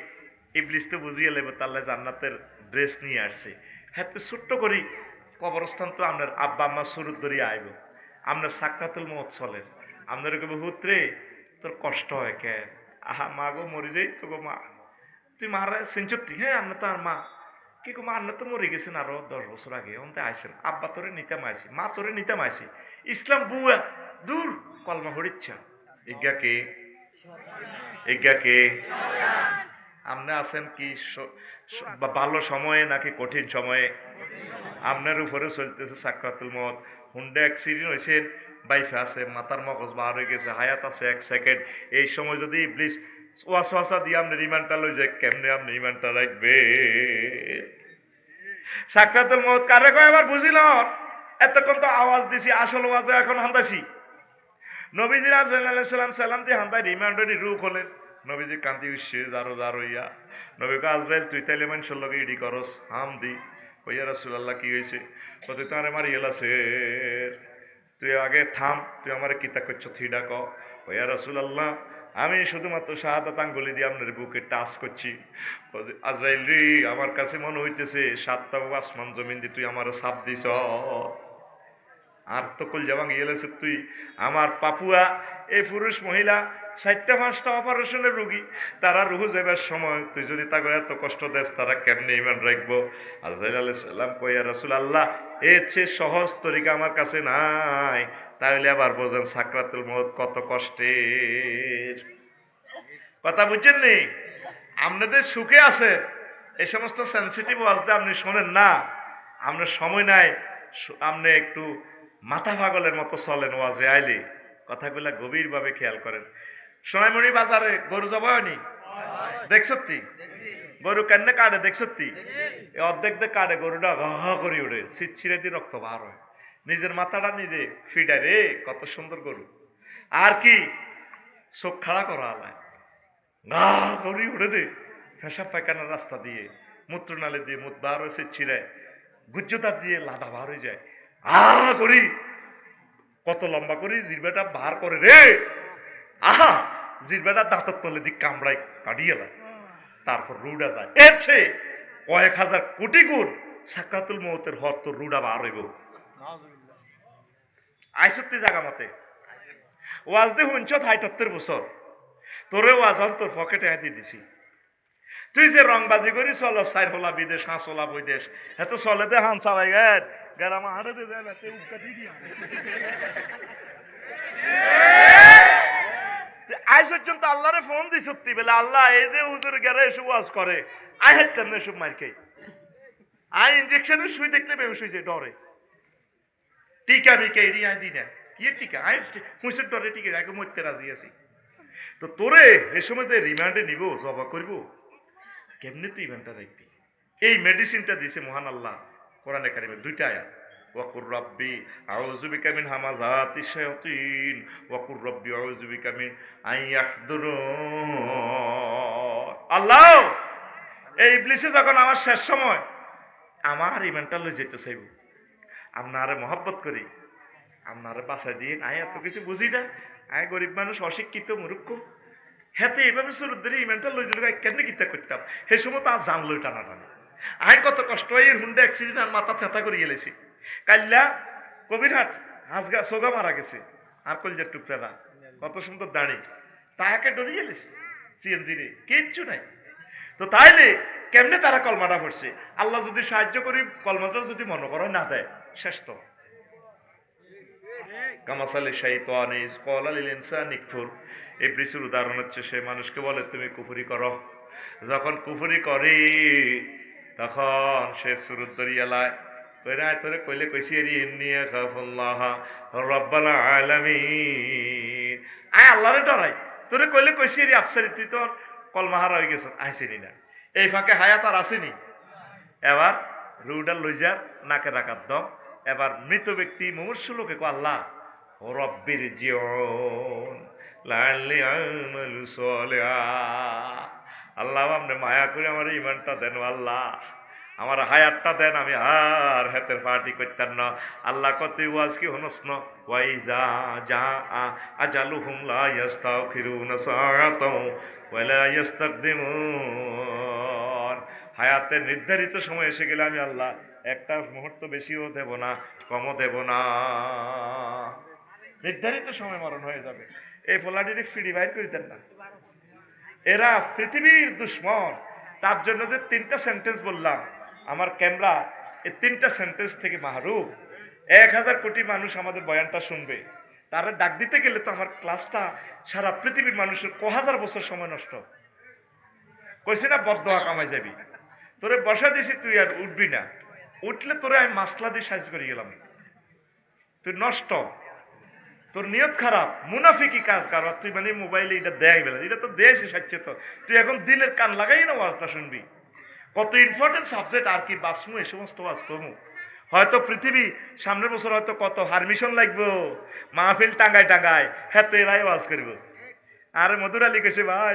ইবলিস তো বুঝিয়ে লেবে তাহলে জান্নাতের ড্রেস নিয়ে আসছে হ্যাঁ তো ছোট্ট করি কবরস্থান তো আপনার আব্বা আম্মা সুরত ধরিয়ে আইব আপনার সাকরাতুল মউত চলেন আপনার কবে হুতরে তোর কষ্ট হয় কে আহা মা গো মরি যাই তো গো মা তুই মারা সেঞ্চুরি হ্যাঁ আপনার তো আর মা কি গো মা আপনার তো মরে গেছেন আরো 10 বছর আগে অন্তে আইসেন আব্বা তোরে নিতাম আইসি মা তোরে নিতাম আইসি ইসলাম বুয়া দূর কলমা হরিচ্ছা ইজ্ঞাকে আপনি আছেন কি ভালো সময়ে নাকি কঠিন সময়ে আপনার উপরে চলতেছে সাকরাতুল মউত হুন্ডা অ্যাক্সিডেন্ট হয়েছেন বাইফে আছে মাথার মগজ বার হয়ে গেছে হায়াত আছে 1 সেকেন্ড এই সময় যদি ইবলিস ওয়াসওয়াসা দিয়ে আপনার ইমানটা লই যায় কেমনে আপনি ইমানটা রাখবে সাকরাতুল মউত কারে কয় আবার বুঝিল এতক্ষণ তো আওয়াজ দিছি আসল ওয়াজে এখন হান্দাছি নবীজি আলাইহিস সালাম দিয়ে হান্দাই রিমান্ডারি রূপ হলেন নবীজি কান্দি উঠছে জারো ইয়া নবী কা আজরাইল তুই তাইলে মানুষের লগে ইডি করস হাম দি কইয়া রাসূলুল্লাহ কি হয়েছে কত তারে মারি এলাছে তুই আগে থাম তুই আমার কিতা করছ থিডা ক কইয়া রাসূলুল্লাহ আমি শুধুমাত্র শাহাদাত আঙ্গুলি দিয়ে আপনার বুকে টাচ করছি আজরাইল রে আমার কাছে মনে হইতেছে 7টা আসমান জমিন দিয়ে তুই আমার সাপ দিছ আর তো কল যাবাং গিয়েছে তুই আমার পাপুয়া এই পুরুষ মহিলা 4টা-5টা অপারেশনের রোগী তারা রুহু যাবার সময় তুই যদি তাকে এত কষ্ট দেস তারা কেমনে ইমান রাখবো আজরাইল আলাইহিস সালাম কইয়া রাসূলুল্লাহ এর চেয়ে সহজ তরিকা আমার কাছে নাই তাহলে আবার বোঝেন সাকরাতুল মউত কত কষ্টের কথা বুঝছেন নি আপনাদের সুখে আছে এই সমস্ত সেন্সিটিভ ওয়াজটা আপনি শোনেন না আপনার সময় নাই আপনি একটু মাথা পাগলের মতো চলেন ওয়াজে আইলে কথাগুলা গভীরভাবে খেয়াল করেন সোনাইমুড়ি বাজারে গরু জবায়নি দেখছতি গরু কেন কাটে দেখছতি অর্ধেক দিয়ে কাটে গরুটা ঘা করে ওঠে ছিটছিড়ে দিয়ে রক্ত বার হয় নিজের মাথাটা নিজে ফিডায় রে কত সুন্দর গরু আর কি চোখ খাড়া করা আলায় ঘা করি উঠে দে পেশাব পায়খানার রাস্তা দিয়ে মূত্রনালী দিয়ে মুখ বার হয়ে ছিটছিড়ায় গুজ্জতার দিয়ে লাদা বার হয়ে যায় করি কত লম্বা করে জিরবাটা বার করে রে, আহা জিরবাটা দাঁতের তলে দিক কামড়াই কাটিয়ে দেয়, তারপর রুডা যায়। এর চেয়ে কয়েক হাজার কোটি গুণ সাকরাতুল মউতের হর তোর রুডা বার হইব। আইসত্তি জাগা মতে ওয়াজ দে হুঞ্চ ৭৮ বছর, তোরে ওয়াজ তোর পকেটে হাতি দিছি। তুই যে রংবাজি করি চল ৪ হলা বিদেশ ৫ হলা বৈদেশ, এত চলে দে হান চালাই গেরামা হারে দে যায় না তে উক্কা দি দিয়া আজ পর্যন্ত আল্লাহরে ফোন দি সত্যি বলে, আল্লাহ এই যে হুজুর গেরে এসব ওয়াজ করে আই হেড কেন এসব মার খাই, আই ইনজেকশনের সুই দেখলে বেহুশ হয়েছে ডরে, টিকা মিকা এড়ি আই দি না কি টিকা, আই হুঁসের ডরে টিকা আগে মরতে রাজি আছি। তো তোরে এ সময় তো রিমান্ডে নিব জবা করব, কেমনে তুই ইমানটা রাখবি? এই মেডিসিনটা দিছে মহান আল্লাহ কোরআনে কারিমে ২টা আয়াত, ওয়াকুর রব্বি আউযু বিকা মিন হামাযাতিশ শায়াতিন ওয়াকুর রব্বি আউযু বিকা মিন আইয়াহদুরুন। আল্লাহ এই ইবলিসে যখন আমার শেষ সময় আমার ইমানটা লই যেতে চাইব, আপনারে মহব্বত করি, আপনারে বাসায় দিন, আয় এত কিছু বুঝি না, আয় গরিব মানুষ অশিক্ষিত মূর্খ, হেতে এইভাবে শুরু ধরে ইমেন্টাল লই যাবে কেন কিতা করতাম, সে সময় তো আর জানলো টানাটানি, আয় কত কষ্ট হয় এর হুন্ডা অ্যাক্সিডেন্ট আর মাথা থেতা করে গেলেছি। কাল্লা কবিরহাট হাঁসগা সোগা মারা গেছে, আর কলজার টুকরা কত সুন্দর দাঁড়ি, তাকে ডরিয়ে গেলেছি সিএনজি রে, কিচ্ছু নাই। তো তাইলে কেমনে তারা কলমাটা পড়ছে? আল্লাহ যদি সাহায্য করি কলমাটা যদি মনে করো না দেয় শেষ তো কামাসালে শাইতানি ইয ক্বালা লিল ইনসানি কুফর। ইবলিসের উদাহরণ হচ্ছে সে মানুষকে বলে তুমি কুফরি করো, যখন কুফরি করে তখন সে সুরত দরিয়ালায় তোরে কইলে কইছি এরি ইন্নিয়া খাফুল্লাহ রাব্বাল আলামিন, আয় আল্লাহরে ডরাই, তোরে কইলে কইছি এরি আফসারি তুই তো কলমাহারা হয়ে গেছ, আইসিনি না, এই ফাঁকে হায়াত আর আসেনি। এবার রুডাল লইজার নাকে রাখার দম, এবার মৃত ব্যক্তি মুমূর্ষু লোকে কো আল্লাহ রব্বির জিউন লাআল্লি আমালু সালিহা, আল্লাহ আপনি মায়া করে আমার ইমানটা দেন, আল্লাহ আমার হায়াতটা দেন, আমি আর হাতের পার্টি করতাম না। আল্লাহ কত ওয়াজ কি হনস না, ওয়াইজা যা আজালুহুম লা ইস্তাগফিরুনা সাআতাও ওয়া লা ইস্তাকদিমুন, হায়াতের নির্ধারিত সময় এসে গেলে আমি আল্লাহ একটা মুহূর্ত বেশিও দেব না কমও দেব না, নির্ধারিত সময় মরণ হয়ে যাবে। এই ফোলাটির ফিডি বাইর করে দেন না, এরা পৃথিবীর দুশ্মন। তার জন্য যে 3টা সেন্টেন্স বললাম, আমার ক্যামেরা এই 3টা সেন্টেন্স থেকে মাহরুম। 1000 কোটি মানুষ আমাদের বয়ানটা শুনবে, তারা ডাক দিতে গেলে তো আমার ক্লাসটা সারা পৃথিবীর মানুষের 1000 বছর সময় নষ্ট। কইছি না বদদোয়া কামাই যাবি, তোরে বসা দিছি তুই আর উঠবি না, উঠলে তোরে আমি মাসলা দিয়ে সাইজ করে গেলাম, তুই নষ্ট, তোর নিয়ত খারাপ, মুনাফিকি কাজ কারবার, তুই মানে মোবাইলে এটা দেয় বেলা, এটা তো দেয়ছি সাচ্ছে, তো তুই এখন দিলের কান লাগাই না ওয়াজটা শুনবি। কত ইম্পর্টেন্ট সাবজেক্ট আর কি বাসমু এই সমস্ত ওয়াজ করবো। হয়তো পৃথিবী সামনের বছর হয়তো কত হারমিশন লাগবো, মাহফিল টাঙ্গায় টাঙ্গায় হ্যাঁ তো এরাই ওয়াজ করব। আরে মধুর আলী গেছে ভাই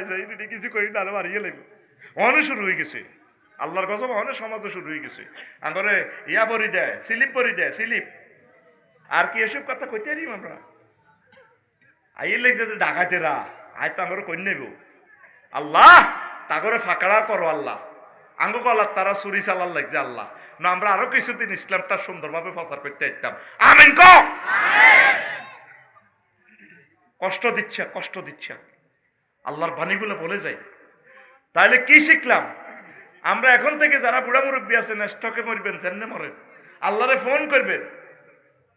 কিছু করি না, আরো হারিয়ে লাগবে, অনেক শুরু হয়ে গেছে আল্লাহর কসম, অনেক সমাজও শুরু হয়ে গেছে, আঙ্গরে ইয়া বরি দেয়, স্লিপ বরি দেয়, স্লিপ আর কি এসব কথা কইতে পারি আমরা। আইয়ে লেগেছে ডাকাতেরা, আয় তো আঙ্গরে কই নেব, আল্লাহ তাগরে ফাঁকড়া করো আল্লাহ, আঙ্গ কলার তারা চুরি চালার লাগছে আল্লাহ, না আমরা আরো কিছুদিন ইসলামটা সুন্দরভাবে প্রচার করতে যেতাম। আমিন ক, কষ্ট দিচ্ছে কষ্ট দিচ্ছে, আল্লাহর বাণীগুলো বলে যাই। তাহলে কি শিখলাম আমরা? এখন থেকে যারা বুড়া মুরব্বী আছেন স্টকে মরবেন, চেন্নে মরেন, আল্লাহরে ফোন করবেন,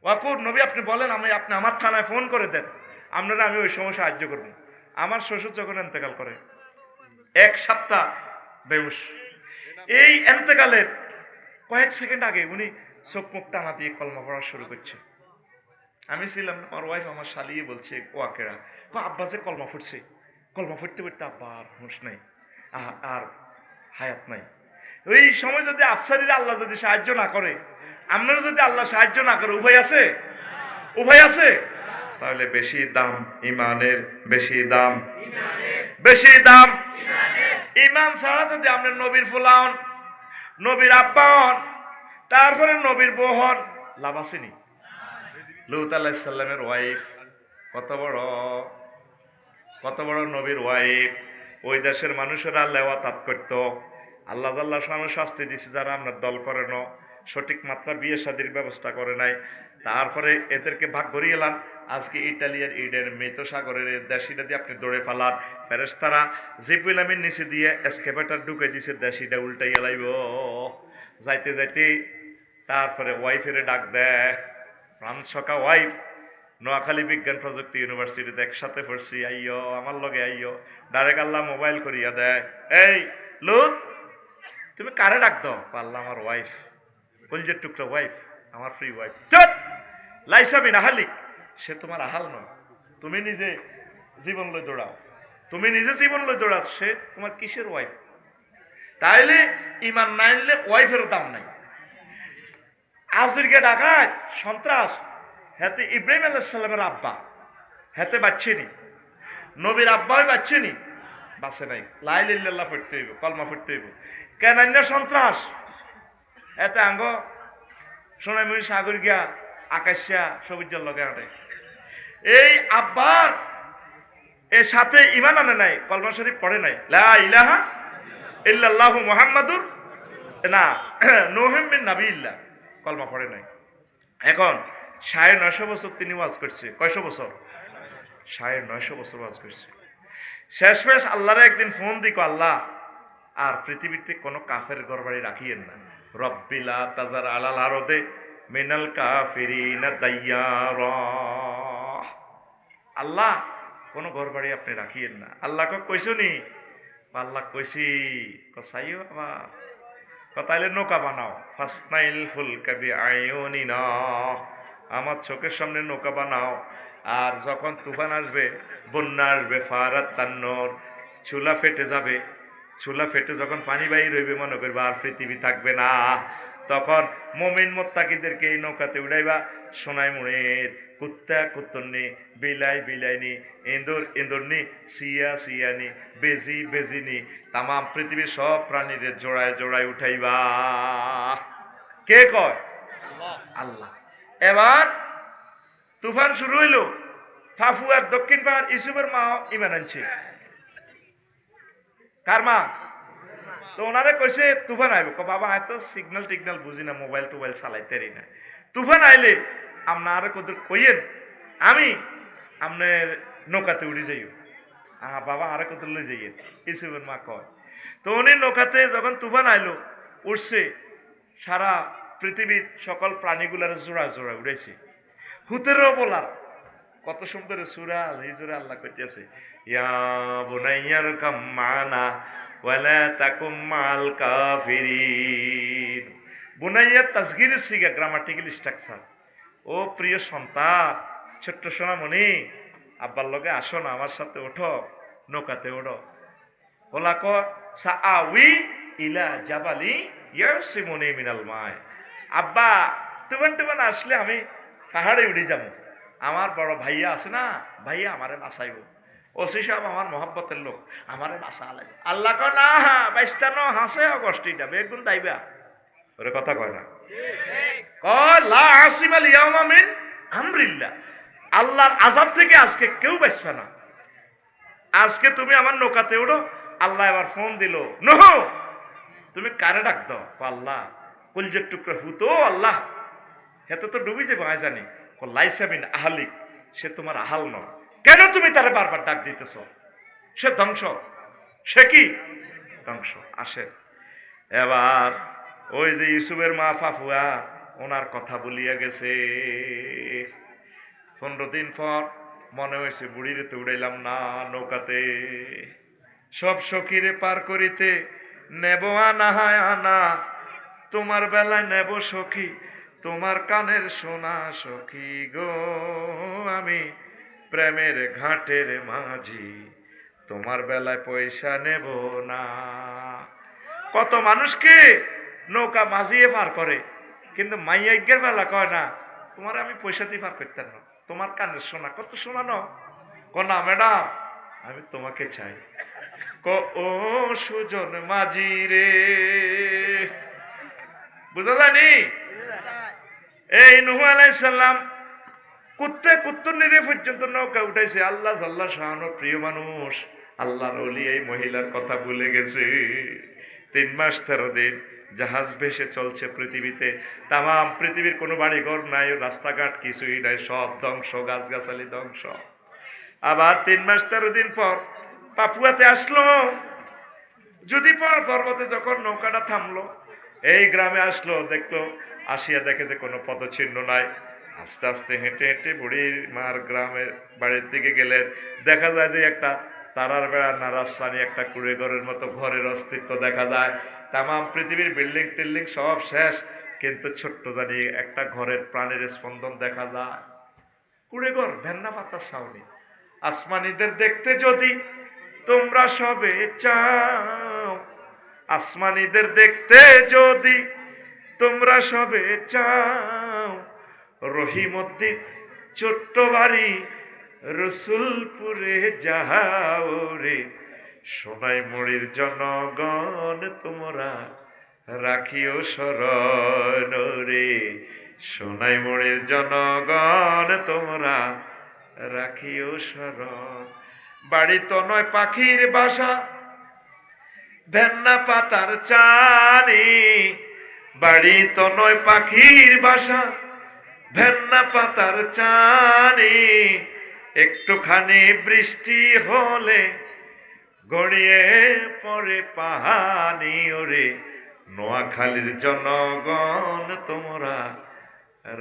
ওয়াকুর নবী আপনি বলেন আপনি আমার থানায় ফোন করে দেন, আপনারা আমি ওই সময় সাহায্য করব। আমার শ্বশুর যখন এন্তেকাল করে 1 সপ্তাহ বেহুশ, এই এন্তেকালের কয়েক সেকেন্ড আগে উনি চোখ মুখ টানা দিয়ে কলমা পড়া শুরু করছে। আমি ছিলাম, আমার ওয়াইফ আমার শালিয়ে বলছে ওয়াকেরা আব্বা যে কলমা ফুটছে, কলমা ফুটতে ফুটতে আব্বা আর হুঁশ নাই, আর হায়াত নাই। ওই সময় যদি আফসারিরা আল্লাহ যদি সাহায্য না করে, আপনারা যদি আল্লাহ সাহায্য না করে, উভয় আছে, উভয় আছে, তাহলে বেশি দাম ইমানের, বেশি দাম, বেশি দাম ইমান ছাড়া যদি আপনার নবীর ফুলান, নবীর আব্বা হন, তারপরে নবীর বউ হন, লাভ আসেনি? লূত আলাইহিস সালামের ওয়াইফ, কত বড় নবীর ওয়াইফ। ওই দেশের মানুষেরা লেওয়াতাত করতো। আল্লাহ শাস্তি দিছে যারা আমরা দল করে ন, সঠিক মাত্রা বিয়ে শাদীর ব্যবস্থা করে নাই। তারপরে এদেরকে ভাগ করিয়ে এলাম। আজকে ইটালিয়ার ইডেন মৃত সাগরের দেশিটা দিয়ে আপনি দৌড়ে ফেলার ফেরেশতারা জিবরিল আমিন নিচে দিয়ে এসকেভেটর ঢুকে দিছে, দেশিটা উল্টাইয়া লাইব। যাইতে যাইতে তারপরে ওয়াইফের ডাক দেয়, ফ্রান্স সকা ওয়াইফ, নোয়াখালী বিজ্ঞান প্রযুক্তি ইউনিভার্সিটিতে একসাথে পড়ছি, আইয়ো আমার লগে আইয়ো। ডাইরেক্ট আল্লাহ মোবাইল করিয়া দেয়, এই লুত তুমি কারে ডাক দাও? আল্লাহ আমার ওয়াইফ, কলজের টুকরা ওয়াইফ, আমার ফ্রি ওয়াইফ। চট লাইসা বিন আহালিক, সে তোমার আহাল নয়, তুমি নিজে জীবন লই দৌড়াও, তুমি নিজে জীবন লই দৌড়াও, সে তোমার কিসের ওয়াইফ? তাইলে ইমান না আনলে ওয়াইফেরও দাম নাই। আজকে ডাকাত সন্ত্রাস, হাতে ইব্রাহিম আলাইহিস সালামের আব্বা, হাতে বাচ্চেনি, নবীর আব্বাই বাচ্চেনি, বাসে নাই। লা ইলাহা ইল্লাল্লাহ পড়তে হইব, কলমা পড়তে হইব। কেন সন্ত্রাস? এতে আঙ্গ সোনাইমুড়ি সাগর গিয়া আকাশিয়া সবুজের লগে আটে। এই আব্বার এর সাথে ইমান আনে নাই, কলমা শরীফ পড়ে নাই, লা ইলাহা ইল্লাল্লাহু মুহাম্মাদুর না নূহুম বিন নাবিয়্যিল্লাহ, কলমা পড়ে নাই। এখন 950 বছর তিনি ওয়াজ করছে। কয়শো বছর? 950 বছর ওয়াজ করছে। শেষমেশ আল্লাহরে একদিন ফোন দিক, আল্লাহ আর পৃথিবীতে কোনো কাফের ঘরবাড়ি রাখিয়েন না, রব্বিলা তাজার আলাল আরদে মিনাল কাফিরিনা দাইয়ারা, আল্লাহ কোনো ঘরবাড়ি আপনি রাখিয়েন না। আল্লাহকে কইছনি? আল্লাহ কইছি, কসাইও আবার তাইলে নৌকা বানাও, ফাসনাইল ফুলকা বিআয়ুনিনা, আমার চোখের সামনে নৌকা বানাও। আর যখন তুফান আসবে, বন্যা আসবে, ফারাত তান্নর, চুলা ফেটে যাবে, চুলা ফেটে যখন পানি বাইর হইবে, মনে করবে আর পৃথিবী থাকবে না, তখন মুমিন মুত্তাকিদেরকে এই নৌকাতে উড়াইবা। সোনাইমুড়ির কুত্তা কুত্তরনি, বিলাই বিলাইনি, ইন্দুর ইন্দুরনি, সিয়া সিয়ানি, বেজি বেজিনি, তামাম পৃথিবীর সব প্রাণীরে জোড়ায় জোড়ায় উঠাইবা। কে কয়? আল্লাহ। এবার তুফান শুরু হইল। ফাফুয়ার দক্ষিণ পাহাড় ইসুফের মা ইমান আনছে। কার মা? তো ওনারে কইছে তুফান আইব। বাবা এত সিগন্যাল টিগন্যাল বুঝি না, মোবাইল টোবাইল চালাইতেরি না, তুফান আইলে আপনার কদর কইয়েন, আমি আপনার নৌকাতে উড়ে যাইও। বাবা আরে কত লই যাইয়েন, ইসুফের মা কয়। তো উনি নৌকাতে যখন তুফান আইলো, উঠছে, সারা পৃথিবীর সকল প্রাণীগুলার জোড়া জোড়া উড়েছে। হুতেরও বলার কত সুন্দর সূরা হিজরে আল্লাহ কইতেছে, ইয়া বুনাইয়ার কাম মানা ওয়ালা তাকুম মাল কাফিরিন। বুনাইয়া তাসগীর সিগা, গ্রামাটিক্যাল স্ট্রাকচার। ও প্রিয় সন্তান, ছোট্ট সোনামণি, আব্বার লগে আসো না, আমার সাথে ওঠো, নৌকাতে ওঠো। ওলা ক সাআউই ইলা জাবালি ইয়াসিমুনি মিনাল মায়। আব্বা তুফান টুফান আসলে আমি পাহাড়ে উঠে যাবো, আমার বড় ভাইয়া আছে না, ভাইয়া আমারে বাঁচাইব, ওসি সাহেব আমার মহব্বতের লোক, আমারে বাঁচা লাগবে। আল্লাহ কয় না, বাইস্তানো হাসে অগস্টিটা বেগুন দাইবা, ওরে কথা কয় না, কয় লা আসিমাল ইয়াউমা মিন আমরিল্লাহ, আল্লাহর আযাব থেকে আজকে কেউ বাঁচবে না। আজকে তুমি আমার নৌকাতে উঠো। আল্লাহ এবার ফোন দিল, নূহ তুমি কারে ডাক দাও? আল্লাহ কলজের টুকরা হুতো, আল্লাহ হেতে তো ডুবি যাবো, আয় জানি। লাইসা বিন আহালিক, সে তোমার আহাল নয়, কেন তুমি তারে বারবার ডাক দিতেছ? সে ধ্বংস, সে কি ধ্বংস। আসে এবার ওই যে ইউসুফের মা ফাফুয়া, ওনার কথা বলিয়া গেছে। 15 দিন পর মনে হয়েছে বুড়িরে তো উড়াইলাম না নৌকাতে, সব সখীরে পার করিতে নেব আনা হায় আনা, তোমার বেলায় নেব সখী, তোমার কানের সোনা সখী গো, আমি প্রেমের ঘাটের মাঝি, তোমার বেলায় পয়সা নেব না। কত মানুষকে নৌকা মাঝিয়ে পার করে, কিন্তু মাইয়াজ্ঞের বেলা কয় না, তোমার আমি পয়সা দিয়ে পার করতাম না, তোমার কানের সোনা, কত সোনা ন না ম্যাডাম, আমি তোমাকে চাই। ও সুজন মাঝি রে, বুঝা জানি। এই নূহ আলাইহিস সালাম কুত্তুর পর্যন্ত নৌকা উঠাইছে। আল্লাহ জাল্লা শাহানো প্রিয় মানুষ, আল্লাহর ওলি এই মহিলার কথা ভুলে গেছে। 3 মাস 13 দিন জাহাজ ভেসে চলছে পৃথিবীতে। তামাম পৃথিবীর কোনো বাড়িঘর নাই, রাস্তাঘাট কিছুই নাই, সব ধ্বংস, গাছগাছালি ধ্বংস। আবার 3 মাস 13 দিন পর পাপুয়াতে আসলো। যদি পর্বতে যখন নৌকাটা থামলো, এই গ্রামে আসলো, দেখলো, আসিয়া দেখে যে কোনো পদচিহ্ন নাই। আস্তে আস্তে হেঁটে হেঁটে বুড়ির মার গ্রামের বাড়ির দিকে গেলেন। দেখা যায় যে একটা তারার বেড়া নারাস্তানি একটা কুড়ে ঘরের মতো ঘরের অস্তিত্ব দেখা যায়। তামাম পৃথিবীর বিল্ডিং টিল্ডিং সব শেষ, কিন্তু ছোট্ট জানি একটা ঘরের প্রাণের স্পন্দন দেখা যায়। কুড়ে ঘর, ভেন্না পাতার ছাউনি। আসমানিদের দেখতে যদি তোমরা সবে চাও, আসমানিদের দেখতে যদি তোমরা সবে চাও, রহিমউদ্দিন ছোট্ট বাড়ি রসুলপুরে যাও রে। সোনাইমুড়ির জনগণ তোমরা রাখিও শরণ রে। সোনাইমুড়ির জনগণ তোমরা রাখিও শরণ। বাড়ি তো নয় পাখির বাসা, ভেন্না পাতার চানি। বাড়ি তো নয় পাখির বাসা, ভেন্না পাতার চানি। একটুখানি বৃষ্টি হলে গড়িয়ে পড়ে পাহানি ওরে। নোয়াখালীর জনগণ তোমরা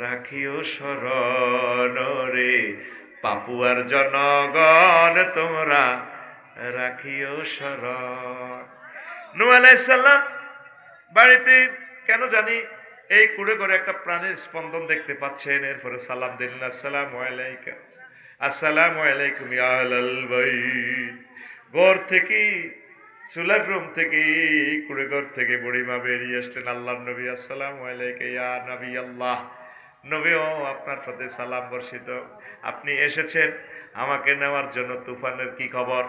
রাখিও শরণ রে। পাপুয়ার জনগণ তোমরা রাখিও শরণ। নূহ আলাইহিস সালাম বাড়িতে কেন জানি এই কুড়ে করে একটা প্রাণের স্পন্দন দেখতে পাচ্ছেন। এরপরে সালাম দিলেন, আসসালামু আলাইকুম, আসসালামু আলাইকুম ইয়া আহলাল বাইত। ঘর থেকে, চুলার রুম থেকে, কুড়ে ঘর থেকে বুড়িমা বেরিয়ে আসলেন। আল্লাহর নবী, আসসালামু আলাইকা ইয়া নবী আল্লাহ। নবীও আপনার সাথে সালাম বর্ষিত। আপনি এসেছেন আমাকে নেওয়ার জন্য। তুফানের কি খবর?